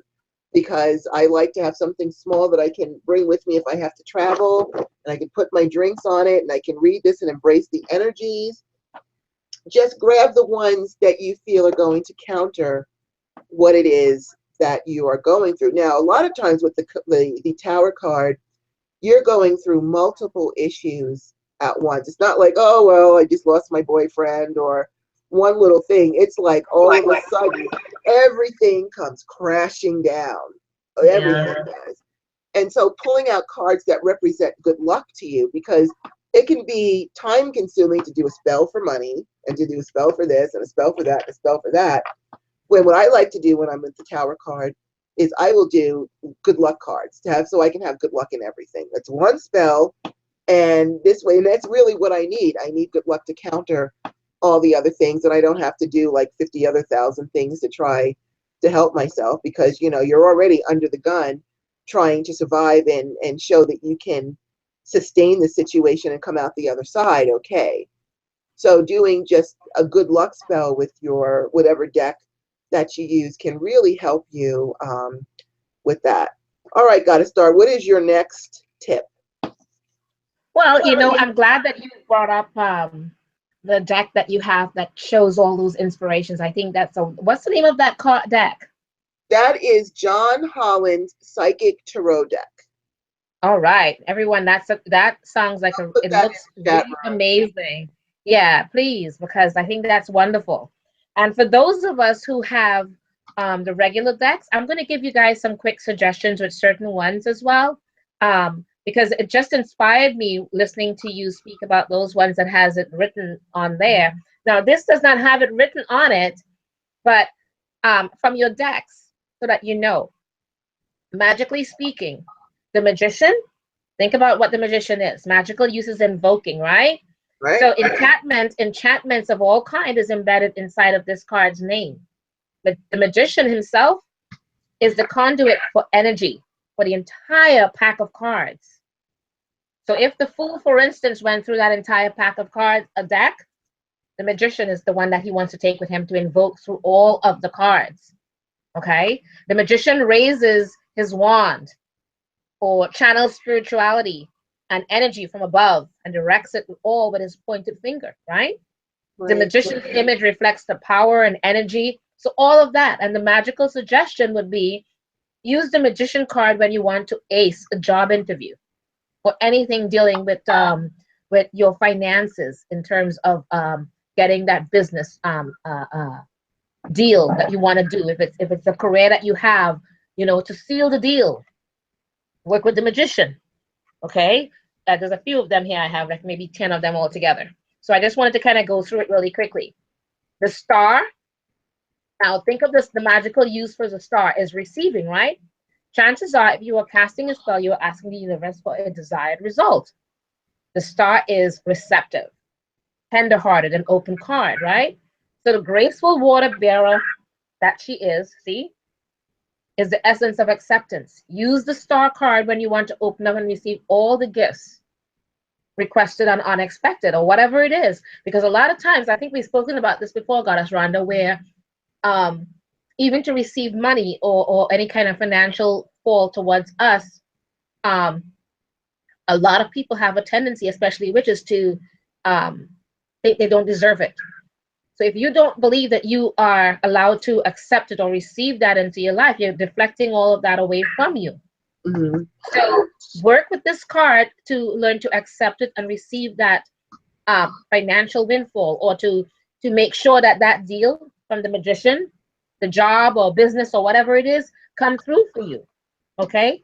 Speaker 2: because I like to have something small that I can bring with me if I have to travel, and I can put my drinks on it, and I can read this and embrace the energies. Just grab the ones that you feel are going to counter what it is that you are going through. Now, a lot of times with the Tower card, you're going through multiple issues at once. It's not like, oh, well, I just lost my boyfriend or one little thing. It's like all of a sudden, everything comes crashing down. Everything does. And so pulling out cards that represent good luck to you, because it can be time consuming to do a spell for money and to do a spell for this and a spell for that and a spell for that. When what I like to do when I'm with the Tower card is I will do good luck cards to have, so I can have good luck in everything. That's one spell, and this way, and that's really what I need. I need good luck to counter all the other things, and I don't have to do like 50 other thousand things to try to help myself, because you know you're already under the gun trying to survive and show that you can sustain the situation and come out the other side okay. So doing just a good luck spell with your whatever deck that you use can really help you with that. All right, Goddess Star, what is your next tip?
Speaker 1: Well, you know, I'm glad that you brought up the deck that you have that shows all those inspirations. I think that's what's the name of that deck?
Speaker 2: That is John Holland's Psychic Tarot deck.
Speaker 1: All right, everyone, that sounds like it looks really amazing. Yeah, please, because I think that's wonderful. And for those of us who have the regular decks, I'm going to give you guys some quick suggestions with certain ones as well, because it just inspired me listening to you speak about those ones that has it written on there. Now, this does not have it written on it, but from your decks, so that you know, magically speaking, the Magician, think about what the Magician is. Magical uses invoking, right?
Speaker 2: Right.
Speaker 1: So enchantments of all kind is embedded inside of this card's name. But the Magician himself is the conduit for energy for the entire pack of cards. So if the Fool, for instance, went through that entire pack of cards, a deck, the Magician is the one that he wants to take with him to invoke through all of the cards. Okay? The Magician raises his wand or channels spirituality and energy from above and directs it all with his pointed finger, right? The Magician's image reflects the power and energy. So all of that. And the magical suggestion would be use the Magician card when you want to ace a job interview or anything dealing with your finances in terms of getting that business deal that you want to do. If it's a career that you have, to seal the deal. Work with the magician. Okay, there's a few of them here. I have like maybe 10 of them all together. So I just wanted to kind of go through it really quickly. The star. Now think of this, the magical use for the star is receiving, right? Chances are if you are casting a spell, you are asking the universe for a desired result. The star is receptive, tender-hearted, and open card, right? So the graceful water bearer that she is, see, is the essence of acceptance. Use the star card when you want to open up and receive all the gifts requested and unexpected, or whatever it is. Because a lot of times, I think we've spoken about this before, Goddess Rhonda, where even to receive money or any kind of financial fall towards us, a lot of people have a tendency, especially witches, to think they don't deserve it. So if you don't believe that you are allowed to accept it or receive that into your life, you're deflecting all of that away from you.
Speaker 2: Mm-hmm.
Speaker 1: So work with this card to learn to accept it and receive that financial windfall, or to make sure that that deal from the magician, the job or business or whatever it is, come through for you. Okay.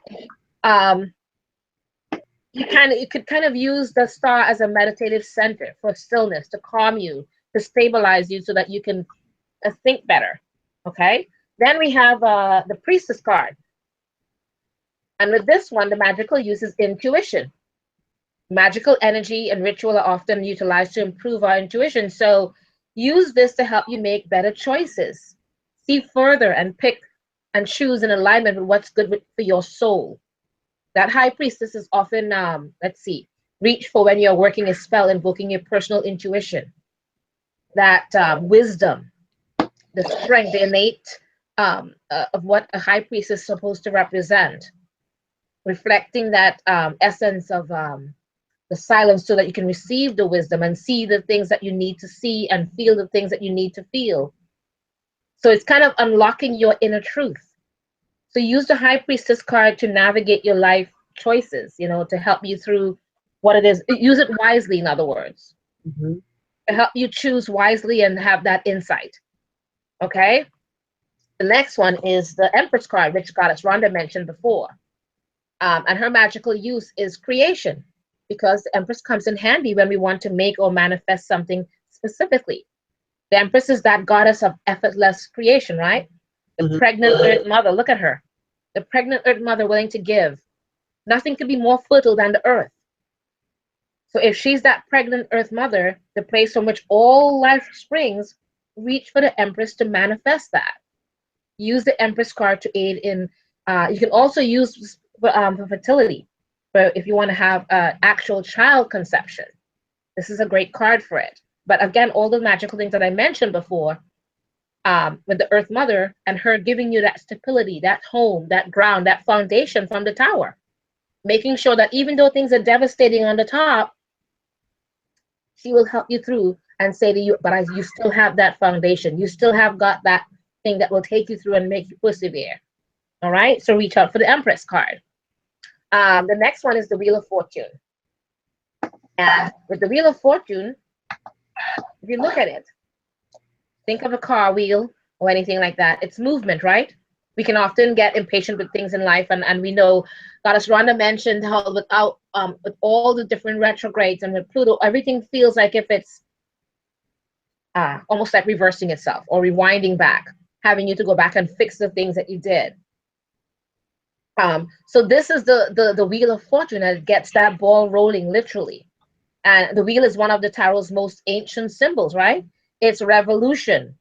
Speaker 1: You could kind of use the star as a meditative center for stillness, to calm you, to stabilize you so that you can think better. Okay. Then we have the Priestess card. And with this one, the magical use is intuition. Magical energy and ritual are often utilized to improve our intuition. So use this to help you make better choices. See further and pick and choose in alignment with what's good for your soul. That High Priestess is often, reach for when you're working a spell, invoking your personal intuition. That wisdom, the strength, the innate of what a High Priestess is supposed to represent. Reflecting that essence of the silence, so that you can receive the wisdom and see the things that you need to see and feel the things that you need to feel. So it's kind of unlocking your inner truth. So use the High Priestess card to navigate your life choices, to help you through what it is. Use it wisely, in other words.
Speaker 2: Mm-hmm.
Speaker 1: To help you choose wisely and have that insight. Okay? The next one is the Empress card, which Goddess Rhonda mentioned before. And her magical use is creation, because the Empress comes in handy when we want to make or manifest something specifically. The Empress is that goddess of effortless creation, right? The
Speaker 2: Mm-hmm.
Speaker 1: pregnant Earth Mother, look at her. The pregnant Earth Mother willing to give. Nothing could be more fertile than the earth. So if she's that pregnant Earth Mother, the place from which all life springs, reach for the Empress to manifest that. Use the Empress card to aid in, you can also use for fertility, but if you want to have actual child conception, this is a great card for it. But again, all the magical things that I mentioned before, with the Earth Mother and her giving you that stability, that home, that ground, that foundation from the tower, making sure that even though things are devastating on the top, she will help you through and say to you, but you still have that foundation. You still have got that thing that will take you through and make you persevere. All right, so reach out for the Empress card. The next one is the Wheel of Fortune. And with the Wheel of Fortune, if you look at it, think of a car wheel or anything like that. It's movement, right? We can often get impatient with things in life, and we know, Goddess Rhonda mentioned how with all the different retrogrades and with Pluto, everything feels like if it's almost like reversing itself or rewinding back, having you to go back and fix the things that you did. So this is the Wheel of Fortune that gets that ball rolling, literally. And the wheel is one of the tarot's most ancient symbols, right? It's revolution,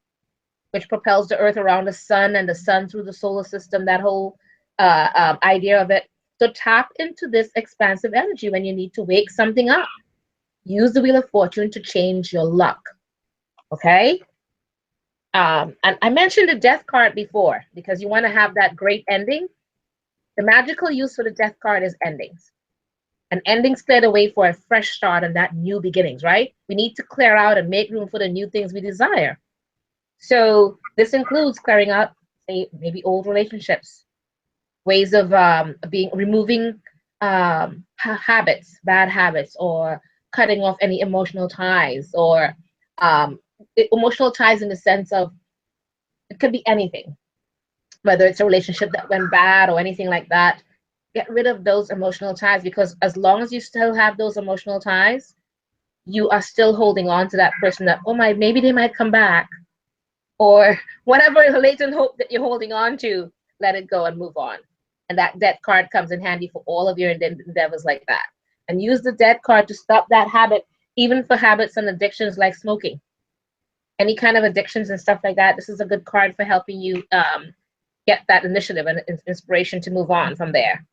Speaker 1: which propels the earth around the sun and the sun through the solar system, that whole idea of it. So tap into this expansive energy when you need to wake something up. Use the Wheel of Fortune to change your luck, okay? And I mentioned the Death card before because you want to have that great ending. The magical use for the Death card is endings. And endings clear the way for a fresh start and that new beginnings, right? We need to clear out and make room for the new things we desire. So this includes clearing out, say, maybe old relationships, ways of removing habits, bad habits, or cutting off any emotional ties, or emotional ties in the sense of it could be anything. whether it's a relationship that went bad or anything like that. Get rid of those emotional ties, because as long as you still have those emotional ties, you are still holding on to that person that, oh my, maybe they might come back, or whatever latent hope that you're holding on to. Let it go and move on. And that debt card comes in handy for all of your endeavors like that. And use the debt card to stop that habit, even for habits and addictions like smoking. Any kind of addictions and stuff like that, this is a good card for helping you get that initiative and inspiration to move on from there.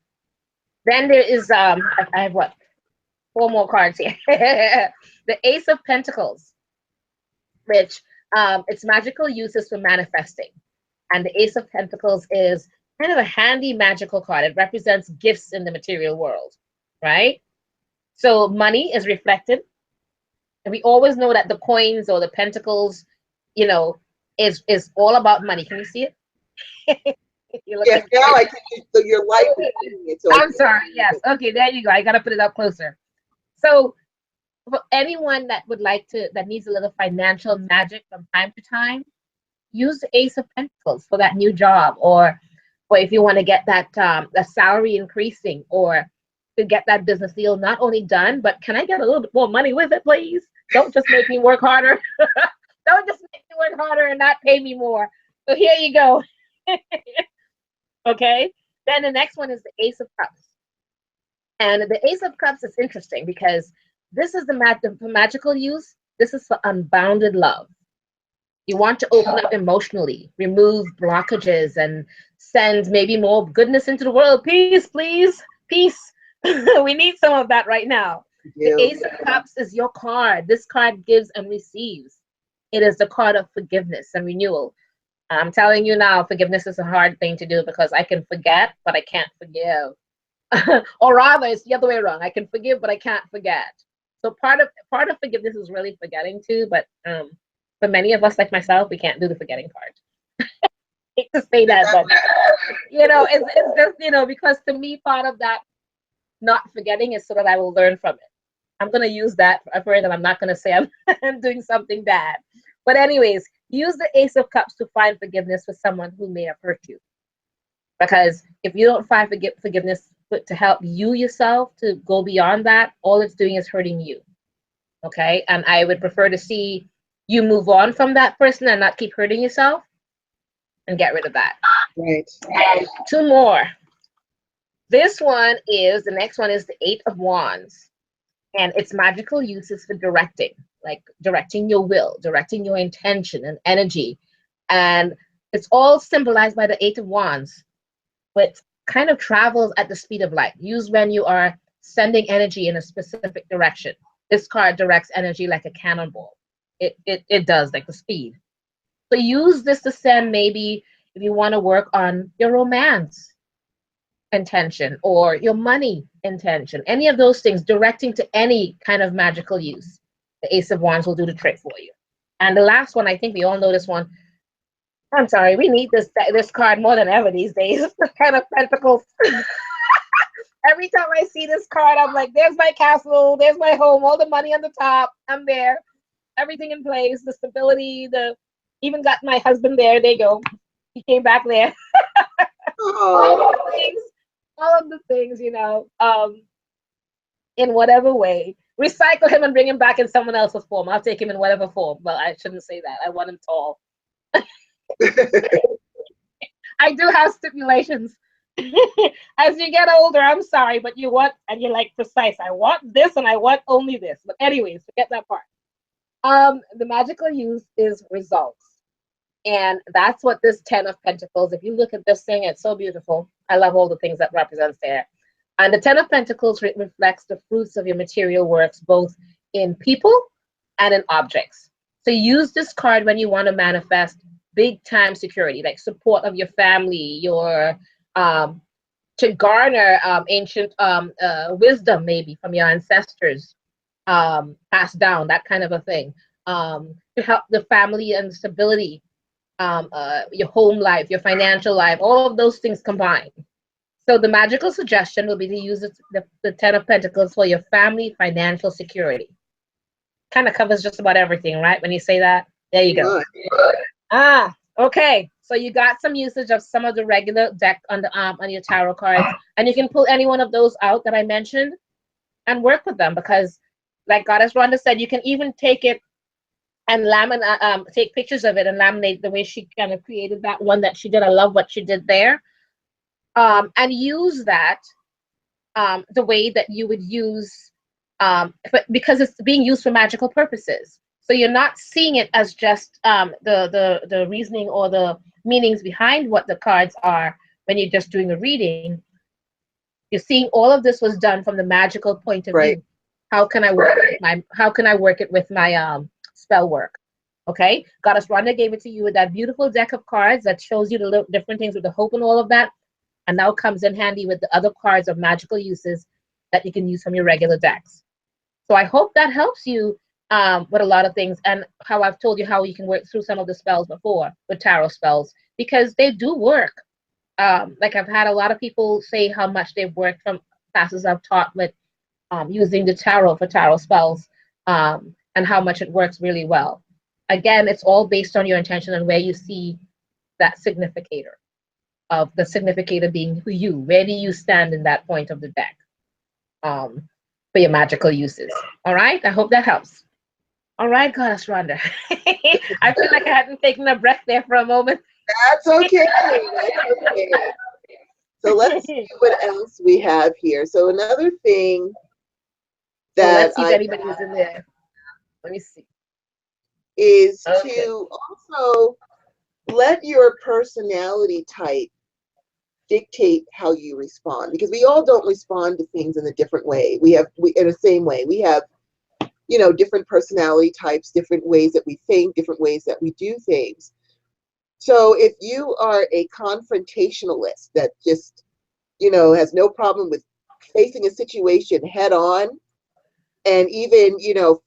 Speaker 1: Then there is, I have what? 4 more cards here. The Ace of Pentacles, which its magical uses for manifesting. And the Ace of Pentacles is kind of a handy magical card. It represents gifts in the material world, right? So money is reflected. And we always know that the coins or the pentacles, you know, is all about money. Can you see it?
Speaker 2: Yes, now I can. So your life is doing it. So
Speaker 1: I'm sorry. Yes. Okay, there you go. I got to put it up closer. So for anyone that would like to, that needs a little financial magic from time to time, use the Ace of Pentacles for that new job, or if you want to get that salary increasing, or to get that business deal not only done, but can I get a little bit more money with it, please? Don't just make me work harder. Don't just make me work harder and not pay me more. So here you go. Okay. Then the next one is the Ace of Cups. And the Ace of Cups is interesting because this is the magical use. This is for unbounded love. You want to open up emotionally, remove blockages, and send maybe more goodness into the world. Peace, please. Peace. We need some of that right now.
Speaker 2: Yeah.
Speaker 1: The Ace of Cups is your card. This card gives and receives. It is the card of forgiveness and renewal. I'm telling you now, forgiveness is a hard thing to do because I can forget, but I can't forgive. Or rather, it's the other way around. I can forgive, but I can't forget. So part of forgiveness is really forgetting too. But for many of us, like myself, we can't do the forgetting part. I hate to say that, but it's just because to me, part of that not forgetting is so that I will learn from it. I'm gonna use that for it, and I'm not gonna say I'm doing something bad. But anyways, use the Ace of Cups to find forgiveness for someone who may have hurt you. Because if you don't find forgiveness to help you yourself to go beyond that, all it's doing is hurting you. Okay? And I would prefer to see you move on from that person and not keep hurting yourself and get rid of that.
Speaker 2: Right.
Speaker 1: 2 more. The next one is the 8 of Wands. And its magical uses for directing, like directing your will, directing your intention and energy. And it's all symbolized by the 8 of Wands, but kind of travels at the speed of light. Used when you are sending energy in a specific direction. This card directs energy like a cannonball. It does, like the speed. So use this to send, maybe if you want to work on your romance intention or your money intention, any of those things, directing to any kind of magical use. The Ace of Wands will do the trick for you. And the last one, I think we all know this one. I'm sorry, we need this card more than ever these days. The kind of Pentacles. Every time I see this card, I'm like, there's my castle, there's my home, all the money on the top, I'm there. Everything in place, the stability, even got my husband there. There you go. He came back there. All of the things, in whatever way. Recycle him and bring him back in someone else's form. I'll take him in whatever form. Well, I shouldn't say that. I want him tall. I do have stipulations. As you get older, I'm sorry, but you want, and you're like precise. I want this and I want only this. But anyways, forget that part. The magical use is results. And that's what this 10 of Pentacles, if you look at this thing, it's so beautiful. I love all the things that represents there. And the 10 of Pentacles reflects the fruits of your material works, both in people and in objects. So use this card when you want to manifest big time security, like support of your family, to garner ancient wisdom, maybe from your ancestors, passed down, that kind of a thing, to help the family and stability, your home life, your financial life, all of those things combined. So the magical suggestion will be to use the 10 of Pentacles for your family financial security. Kind of covers just about everything, right? When you say that, there you go.
Speaker 2: Good.
Speaker 1: Okay. So you got some usage of some of the regular deck on your tarot cards, and you can pull any one of those out that I mentioned and work with them, because, like Goddess Rhonda said, you can even take it and laminate, take pictures of it and laminate the way she kind of created that one that she did. I love what she did there, and use that the way that you would use, because it's being used for magical purposes. So you're not seeing it as just the reasoning or the meanings behind what the cards are when you're just doing a reading. You're seeing all of this was done from the magical point of
Speaker 2: Right.
Speaker 1: view. How can I work it with my, how can I work it with my spell work? Okay, Goddess Rhonda gave it to you with that beautiful deck of cards that shows you the different things with the hope and all of that, and now comes in handy with the other cards of magical uses that you can use from your regular decks. So I hope that helps you with a lot of things, and how I've told you how you can work through some of the spells before with tarot spells, because they do work. Like I've had a lot of people say how much they've worked from classes I've taught with using the tarot for tarot spells, and how much it works really well. Again, it's all based on your intention and where you see that significator, of the significator being who you, where do you stand in that point of the deck for your magical uses. All right, I hope that helps. All right, Goddess Rhonda. I feel like I hadn't taken a breath there for a moment.
Speaker 2: That's okay. That's okay. So let's see what else we have here. So another thing
Speaker 1: So
Speaker 2: that
Speaker 1: let's see if anybody is in there. Let me see.
Speaker 2: Is
Speaker 1: Okay.
Speaker 2: to also let your personality type dictate how you respond, because we all don't respond to things in a different way. We in the same way. We have, different personality types, different ways that we think, different ways that we do things. So if you are a confrontationalist that just, has no problem with facing a situation head on, and even,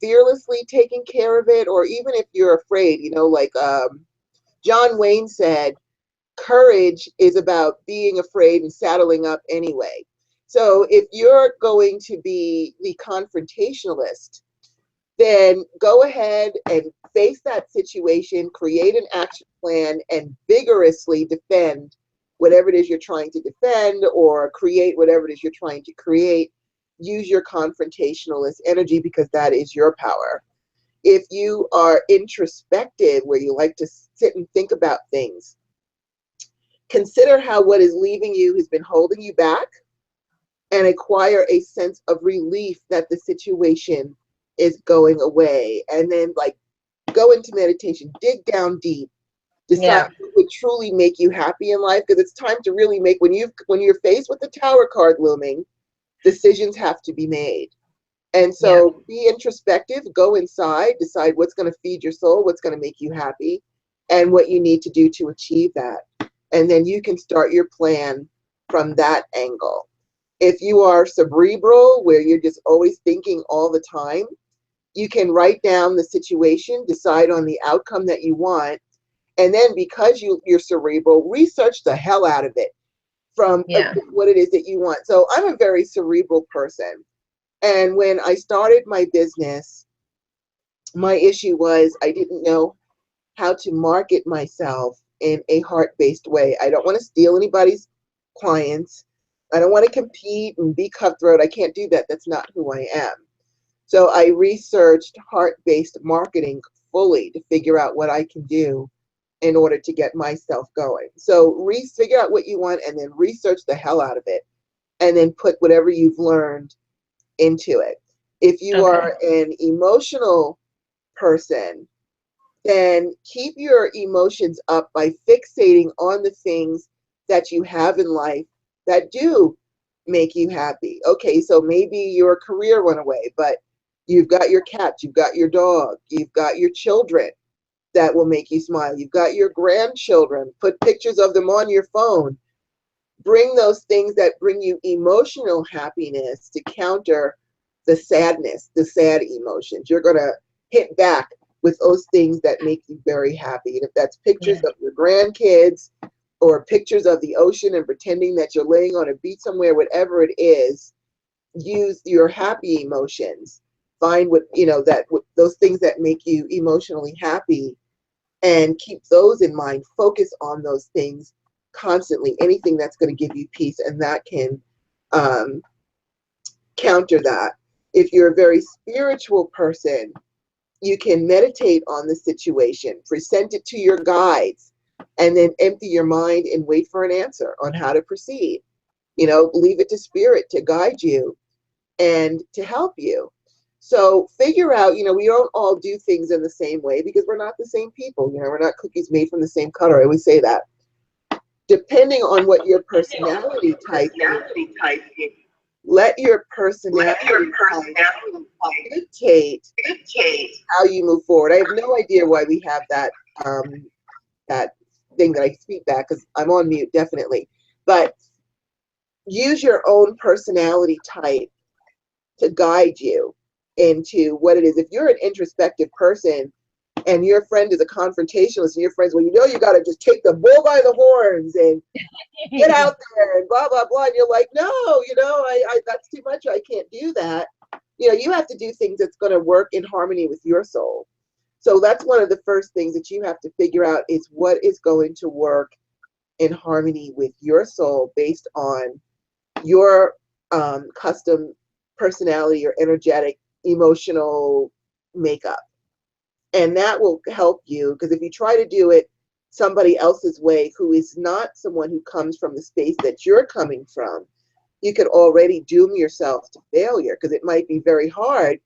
Speaker 2: fearlessly taking care of it, or even if you're afraid, like John Wayne said, courage is about being afraid and saddling up anyway. So if you're going to be the confrontationalist, then go ahead and face that situation, create an action plan, and vigorously defend whatever it is you're trying to defend, or create whatever it is you're trying to create. Use your confrontationalist energy, because that is your power. If you are introspective, where you like to sit and think about things, consider how what is leaving you has been holding you back, and acquire a sense of relief that the situation is going away. And then, like, go into meditation, dig down deep, decide what would truly make you happy in life, because it's time to really make, when you're faced with the Tower card looming, decisions have to be made. And so be introspective, go inside, decide what's going to feed your soul, what's going to make you happy, and what you need to do to achieve that. And then you can start your plan from that angle. If you are cerebral, where you're just always thinking all the time, you can write down the situation, decide on the outcome that you want, and then, because you're cerebral, research the hell out of it from what it is that you want. So I'm a very cerebral person. And when I started my business, my issue was I didn't know how to market myself in a heart-based way. I don't want to steal anybody's clients. I don't want to compete and be cutthroat. I can't do that. That's not who I am. So I researched heart-based marketing fully to figure out what I can do in order to get myself going. So figure out what you want, and then research the hell out of it, and then put whatever you've learned into it. If you are an emotional person, then keep your emotions up by fixating on the things that you have in life that do make you happy. Okay, so maybe your career went away, but you've got your cat, you've got your dog, you've got your children that will make you smile. You've got your grandchildren. Put pictures of them on your phone. Bring those things that bring you emotional happiness to counter the sadness, the sad emotions. You're going to hit back with those things that make you very happy. And if that's pictures of your grandkids, or pictures of the ocean and pretending that you're laying on a beach somewhere, whatever it is, use your happy emotions. Find those things that make you emotionally happy, and keep those in mind. Focus on those things constantly, anything that's going to give you peace, and that can counter that. If you're a very spiritual person, you can meditate on the situation, present it to your guides, and then empty your mind and wait for an answer on how to proceed. You know, leave it to spirit to guide you and to help you. So figure out, you know, we don't all do things in the same way because we're not the same people. You know, we're not cookies made from the same cutter. I always say that. Depending on what your personality type is, let your personality dictate how you move forward. I have no idea why we have that that thing that I speak back, because I'm on mute, definitely. But use your own personality type to guide you into what it is. If you're an introspective person and your friend is a confrontationalist, and your friend's, well, you know, you got to just take the bull by the horns and get out there and blah, blah, blah. And you're like, no, you know, I that's too much. I can't do that. You know, you have to do things that's going to work in harmony with your soul. So that's one of the first things that you have to figure out is what is going to work in harmony with your soul based on your custom personality or energetic, emotional makeup. And that will help you, because if you try to do it somebody else's way who is not someone who comes from the space that you're coming from, you could already doom yourself to failure, because it might be very hard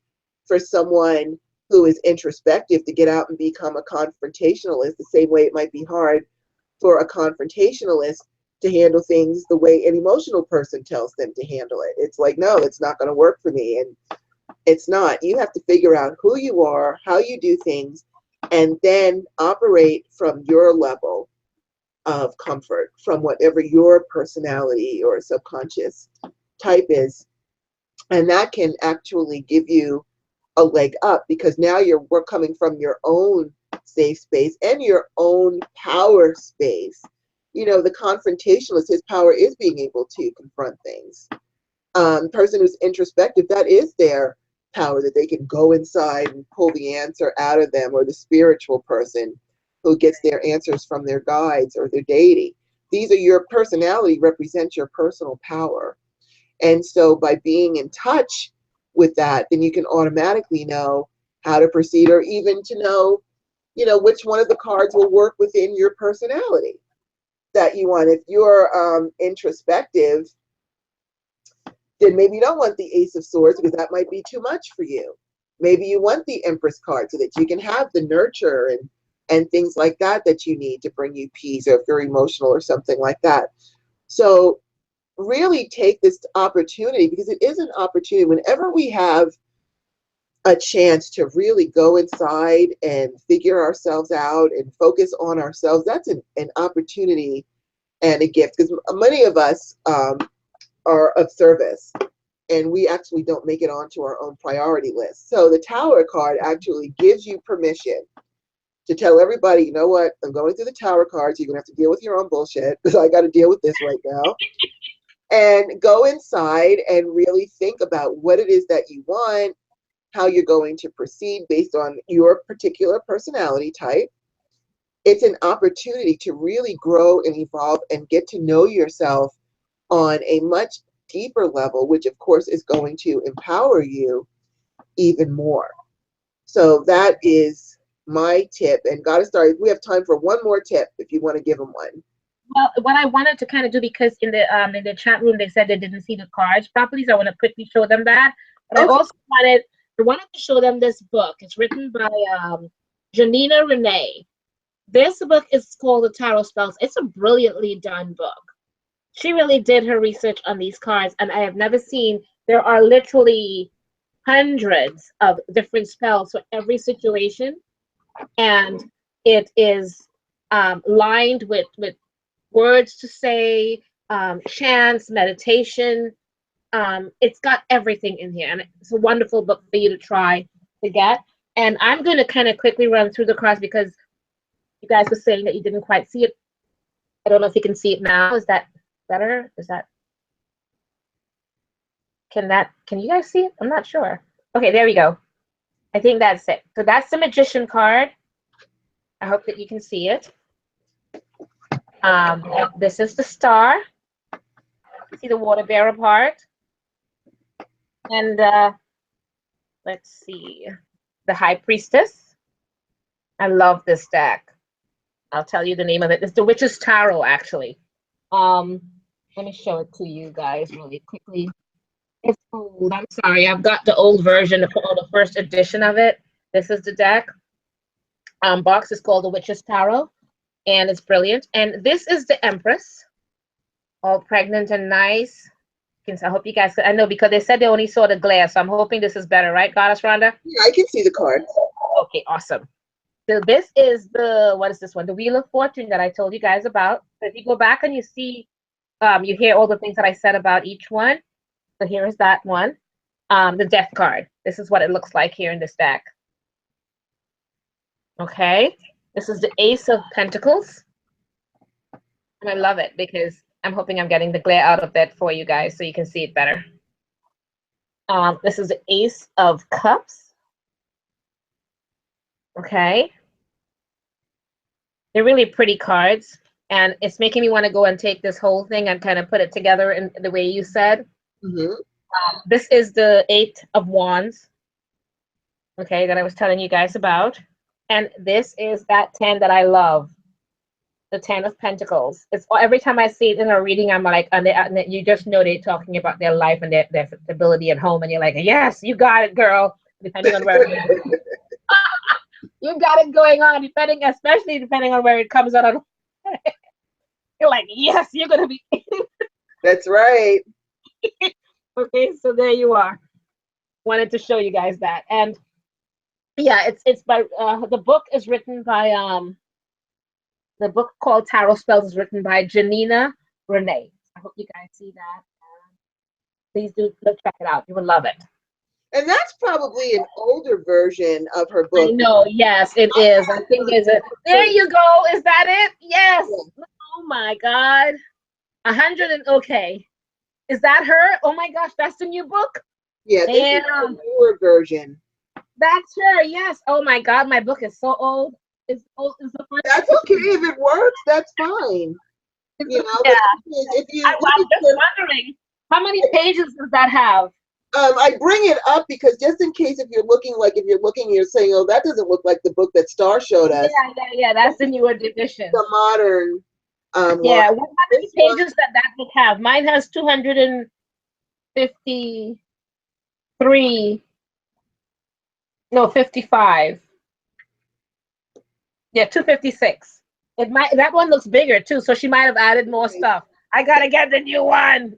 Speaker 2: for someone who is introspective to get out and become a confrontationalist, the same way it might be hard for a confrontationalist to handle things the way an emotional person tells them to handle it. It's like, no, it's not going to work for me. And it's not. You have to figure out who you are, how you do things, and then operate from your level of comfort, from whatever your personality or subconscious type is. And that can actually give you a leg up, because now we're coming from your own safe space and your own power space. You know, the confrontationalist, his power is being able to confront things. Person who's introspective, that is their power, that they can go inside and pull the answer out of them, or the spiritual person who gets their answers from their guides or their deity. These are your personality, represents your personal power. And so by being in touch with that, then you can automatically know how to proceed, or even to know, you know, which one of the cards will work within your personality that you want. If you're introspective, then maybe you don't want the Ace of Swords, because that might be too much for you. Maybe you want the Empress card so that you can have the nurture and things like that that you need to bring you peace, or if you're emotional or something like that. So really take this opportunity, because it is an opportunity. Whenever we have a chance to really go inside and figure ourselves out and focus on ourselves, that's an opportunity and a gift, because many of us are of service, and we actually don't make it onto our own priority list. So the Tower card actually gives you permission to tell everybody, you know what, I'm going through the Tower cards. You're going to have to deal with your own bullshit, because I got to deal with this right now. And go inside and really think about what it is that you want, how you're going to proceed based on your particular personality type. It's an opportunity to really grow and evolve and get to know yourself on a much deeper level, which of course is going to empower you even more. So that is my tip. And Goddess Star, we have time for one more tip if you want to give them one.
Speaker 1: Well, what I wanted to kind of do, because in the chat room they said they didn't see the cards properly, so I want to quickly show them that. But okay. I also wanted to show them this book. It's written by Janina Renee. This book is called The Tarot Spells. It's a brilliantly done book. She really did her research on these cards, and I have never seen, there are literally hundreds of different spells for every situation, and it is lined with words to say, chants, meditation. It's got everything in here, and it's a wonderful book for you to try to get. And I'm going to kind of quickly run through the cards, because you guys were saying that you didn't quite see it. I don't know if you can see it now. Is that better? Is that, can you guys see it? I'm not sure. Okay, there we go. I think that's it. So that's the Magician card. I hope that you can see it. This is the star. See the water bearer part. And let's see, the High Priestess. I love this deck. I'll tell you the name of it. It's the Witch's Tarot, actually. Let me show it to you guys really quickly. It's old. I'm sorry. I've got the old version, the first edition of it. This is the deck. Box is called the Witch's Tarot, and it's brilliant. And this is the Empress, all pregnant and nice. I hope you guys, I know because they said they only saw the glare, so I'm hoping this is better, right, Goddess Rhonda?
Speaker 2: Yeah, I can see the cards.
Speaker 1: Okay, awesome. So this is the, what is this one? The Wheel of Fortune that I told you guys about. So if you go back and you see, you hear all the things that I said about each one. So here is that one. The Death card. This is what it looks like here in this deck. Okay. This is the Ace of Pentacles. And I love it because I'm hoping I'm getting the glare out of that for you guys so you can see it better. This is the Ace of Cups. Okay. They're really pretty cards. And it's making me want to go and take this whole thing and kind of put it together in the way you said.
Speaker 2: Mm-hmm.
Speaker 1: This is the Eight of Wands. Okay, that I was telling you guys about. And this is that 10 that I love. The 10 of Pentacles. It's every time I see it in a reading, I'm like, and you just know they're talking about their life and their stability at home, and you're like, yes, you got it, girl. Depending on where you got it going on, especially depending on where it comes out on. You're like, yes, you're gonna be.
Speaker 2: That's right.
Speaker 1: Okay, so there you are. Wanted to show you guys that, and yeah, it's by the book is written by the book called Tarot Spells is written by Janina Renee. I hope you guys see that. Please do check it out. You will love it.
Speaker 2: And that's probably an older version of her book.
Speaker 1: I know. Yes, it is. I think there's a. There you go. Is that it? Yes. Yeah. Oh my God. 100 and okay. Is that her? Oh my gosh, that's the new book.
Speaker 2: Yeah, this is the newer version.
Speaker 1: That's her. Yes. Oh my God, my book is so old. It's old. It's the first.
Speaker 2: That's okay if it works. That's fine. You know.
Speaker 1: Yeah.
Speaker 2: If you.
Speaker 1: I'm just wondering, how many pages does that have?
Speaker 2: I bring it up because just in case if you're looking, you're saying, oh, that doesn't look like the book that Star showed us.
Speaker 1: Yeah. That's the newer edition.
Speaker 2: The modern.
Speaker 1: Yeah. How many pages does that book have? Mine has 253. No, 55. Yeah, 256. That one looks bigger too, so she might have added more stuff. I gotta get the new one.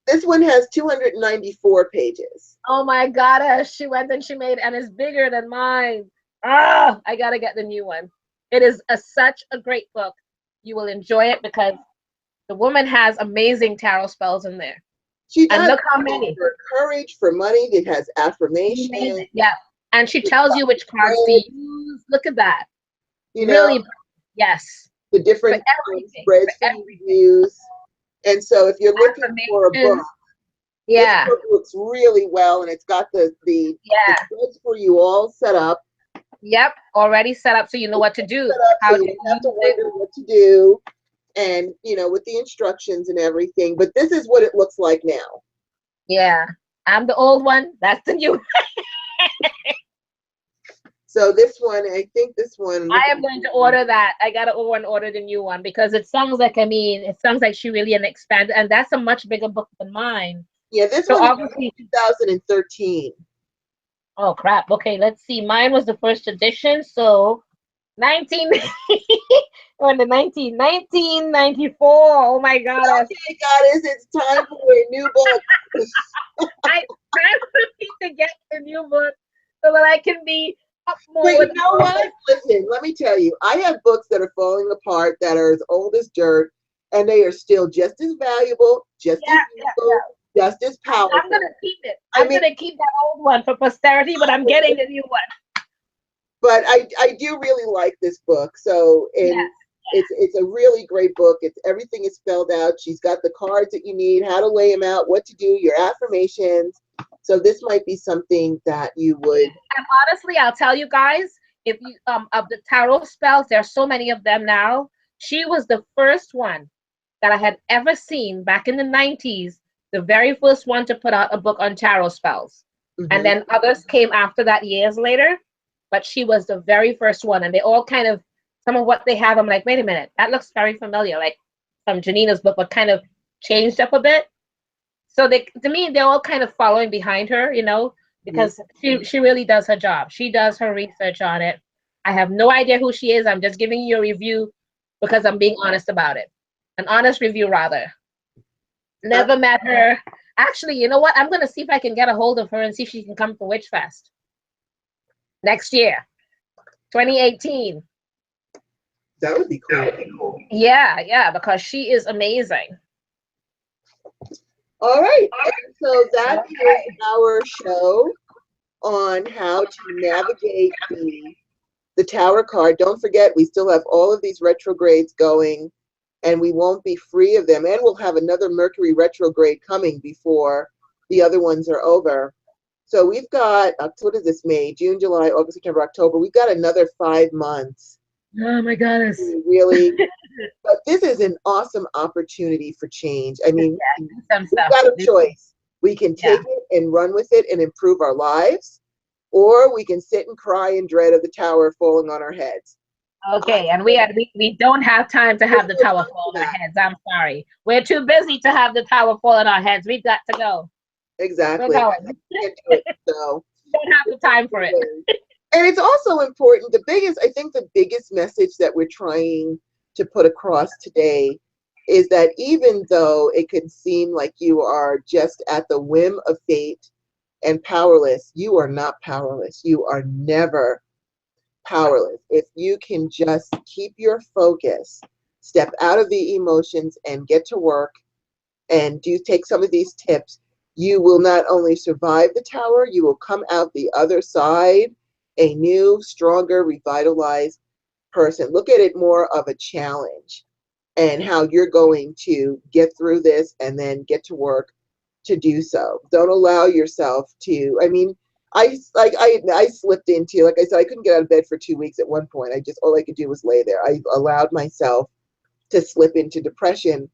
Speaker 2: This one has 294 pages.
Speaker 1: Oh my gosh, she went and she made, and it's bigger than mine. Ah, I gotta get the new one. It is such a great book. You will enjoy it because the woman has amazing tarot spells in there.
Speaker 2: She does.
Speaker 1: And look how many.
Speaker 2: For courage, for money, it has affirmation.
Speaker 1: Yeah, and she tells you which cards to use. Look at that.
Speaker 2: You know,
Speaker 1: really, yes.
Speaker 2: The different spreads for you to use. And so if you're looking for a book,
Speaker 1: yeah,
Speaker 2: this book looks really well, and it's got the spreads for you all set up.
Speaker 1: Yep, already set up, so you know what to do.
Speaker 2: How so you don't have to wonder what to do, and with the instructions and everything. But this is what it looks like now.
Speaker 1: Yeah, I'm the old one. That's the new one.
Speaker 2: So this one, I think this one.
Speaker 1: I am going to order that. I gotta order the new one because it sounds like it sounds like she really expanded, and that's a much bigger book than mine.
Speaker 2: Yeah, this one obviously 2013. Oh
Speaker 1: crap. Okay, let's see. Mine was the first edition, so 1994. Oh my God.
Speaker 2: Okay, guys, it's time for a new book.
Speaker 1: I need to get the new book so that I can be.
Speaker 2: But you know what? Listen, let me tell you, I have books that are falling apart that are as old as dirt, and they are still just as valuable, just as useful, just as powerful.
Speaker 1: I'm gonna keep it. I'm gonna keep that old one for posterity, but I'm getting the new one.
Speaker 2: But I do really like this book. So it's a really great book. Everything is spelled out. She's got the cards that you need, how to lay them out, what to do, your affirmations. So this might be something that you would.
Speaker 1: And honestly, I'll tell you guys, if you of the tarot spells, there are so many of them now. She was the first one that I had ever seen back in the 90s, the very first one to put out a book on tarot spells. And then others came after that years later, but she was the very first one. And they all kind of, some of what they have, I'm like, wait a minute, that looks very familiar, like from Janina's book, but kind of changed up a bit. So they, to me, they're all kind of following behind her, you know, because she really does her job. She does her research on it. I have no idea who she is. I'm just giving you a review because I'm being honest about it. An honest review, rather. Never met her. Actually, you know what? I'm going to see if I can get a hold of her and see if she can come to Witch Fest next year, 2018.
Speaker 2: That would be cool.
Speaker 1: Yeah, because she is amazing.
Speaker 2: All right. And so that is our show on how to navigate the Tower card. Don't forget, we still have all of these retrogrades going, and we won't be free of them. And we'll have another Mercury retrograde coming before the other ones are over. So we've got, what is this, May, June, July, August, September, October. We've got another 5 months.
Speaker 1: Oh my goodness.
Speaker 2: Really. But this is an awesome opportunity for change. I mean, we've got a choice. We can take it and run with it and improve our lives, or we can sit and cry in dread of the tower falling on our heads.
Speaker 1: Okay, and we don't have time to have the tower fall on our heads. I'm sorry. We're too busy to have the tower fall on our heads. We've got to go.
Speaker 2: Exactly.
Speaker 1: So
Speaker 2: don't
Speaker 1: have the time for it.
Speaker 2: And it's also important, I think the biggest message that we're trying to put across today is that even though it can seem like you are just at the whim of fate and powerless, you are not powerless. You are never powerless. If you can just keep your focus, step out of the emotions and get to work and do take some of these tips, you will not only survive the tower, you will come out the other side a new, stronger, revitalized person. Look at it more of a challenge and how you're going to get through this and then get to work to do so. Don't allow yourself to, I mean, I slipped into, like I said, I couldn't get out of bed for 2 weeks at one point. All I could do was lay there. I allowed myself to slip into depression.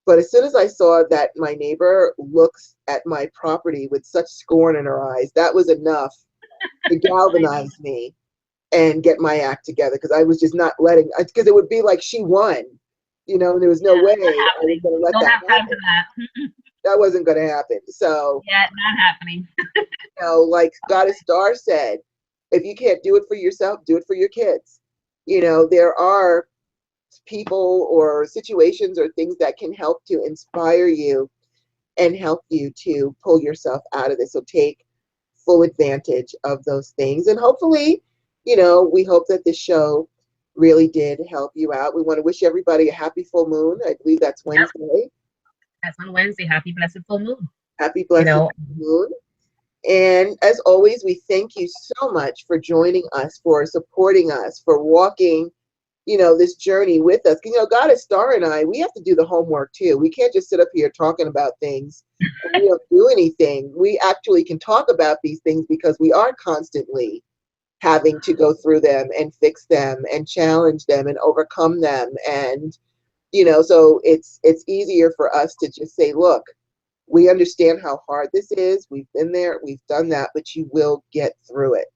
Speaker 2: But as soon as I saw that my neighbor looks at my property with such scorn in her eyes, that was enough to galvanize me and get my act together, because I was just not letting, because it would be like she won, you know, and there was no way I was going to let that happen. That wasn't going to happen. So
Speaker 1: not happening.
Speaker 2: You know, like Goddess Star said, if you can't do it for yourself, do it for your kids. You know, there are people or situations or things that can help to inspire you and help you to pull yourself out of this. So take full advantage of those things. And hopefully, you know, we hope that this show really did help you out. We want to wish everybody a happy full moon. I believe that's Wednesday.
Speaker 1: That's on Wednesday. Happy blessed full moon.
Speaker 2: Happy blessed full moon. And as always, we thank you so much for joining us, for supporting us, for walking, you know, this journey with us. You know, Goddess Star and I, we have to do the homework too. We can't just sit up here talking about things and we don't do anything. We actually can talk about these things because we are constantly having to go through them and fix them and challenge them and overcome them. And, you know, so it's easier for us to just say, look, we understand how hard this is. We've been there, we've done that, but you will get through it,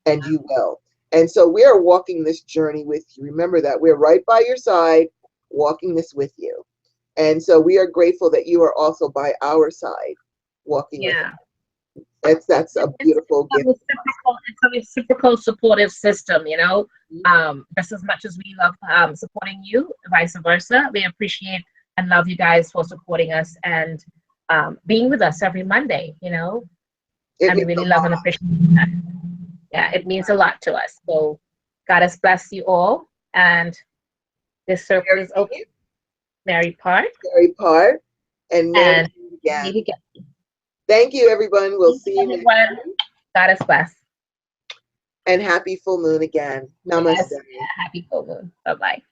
Speaker 2: and you will. And so we are walking this journey with you. Remember that we're right by your side, walking this with you. And so we are grateful that you are also by our side, walking with us. That's a beautiful gift.
Speaker 1: It's a reciprocal supportive system, you know. Just as much as we love supporting you, vice versa. We appreciate and love you guys for supporting us and being with us every Monday, you know. And we really love and appreciate that. Yeah, it means a lot to us. So God bless you all. And this circle is open. Mary Part.
Speaker 2: Mary Part. And Mary again. Thank you, everyone. We'll see you next time.
Speaker 1: God bless.
Speaker 2: And happy full moon again. Namaste.
Speaker 1: Yes, happy full moon. Bye-bye.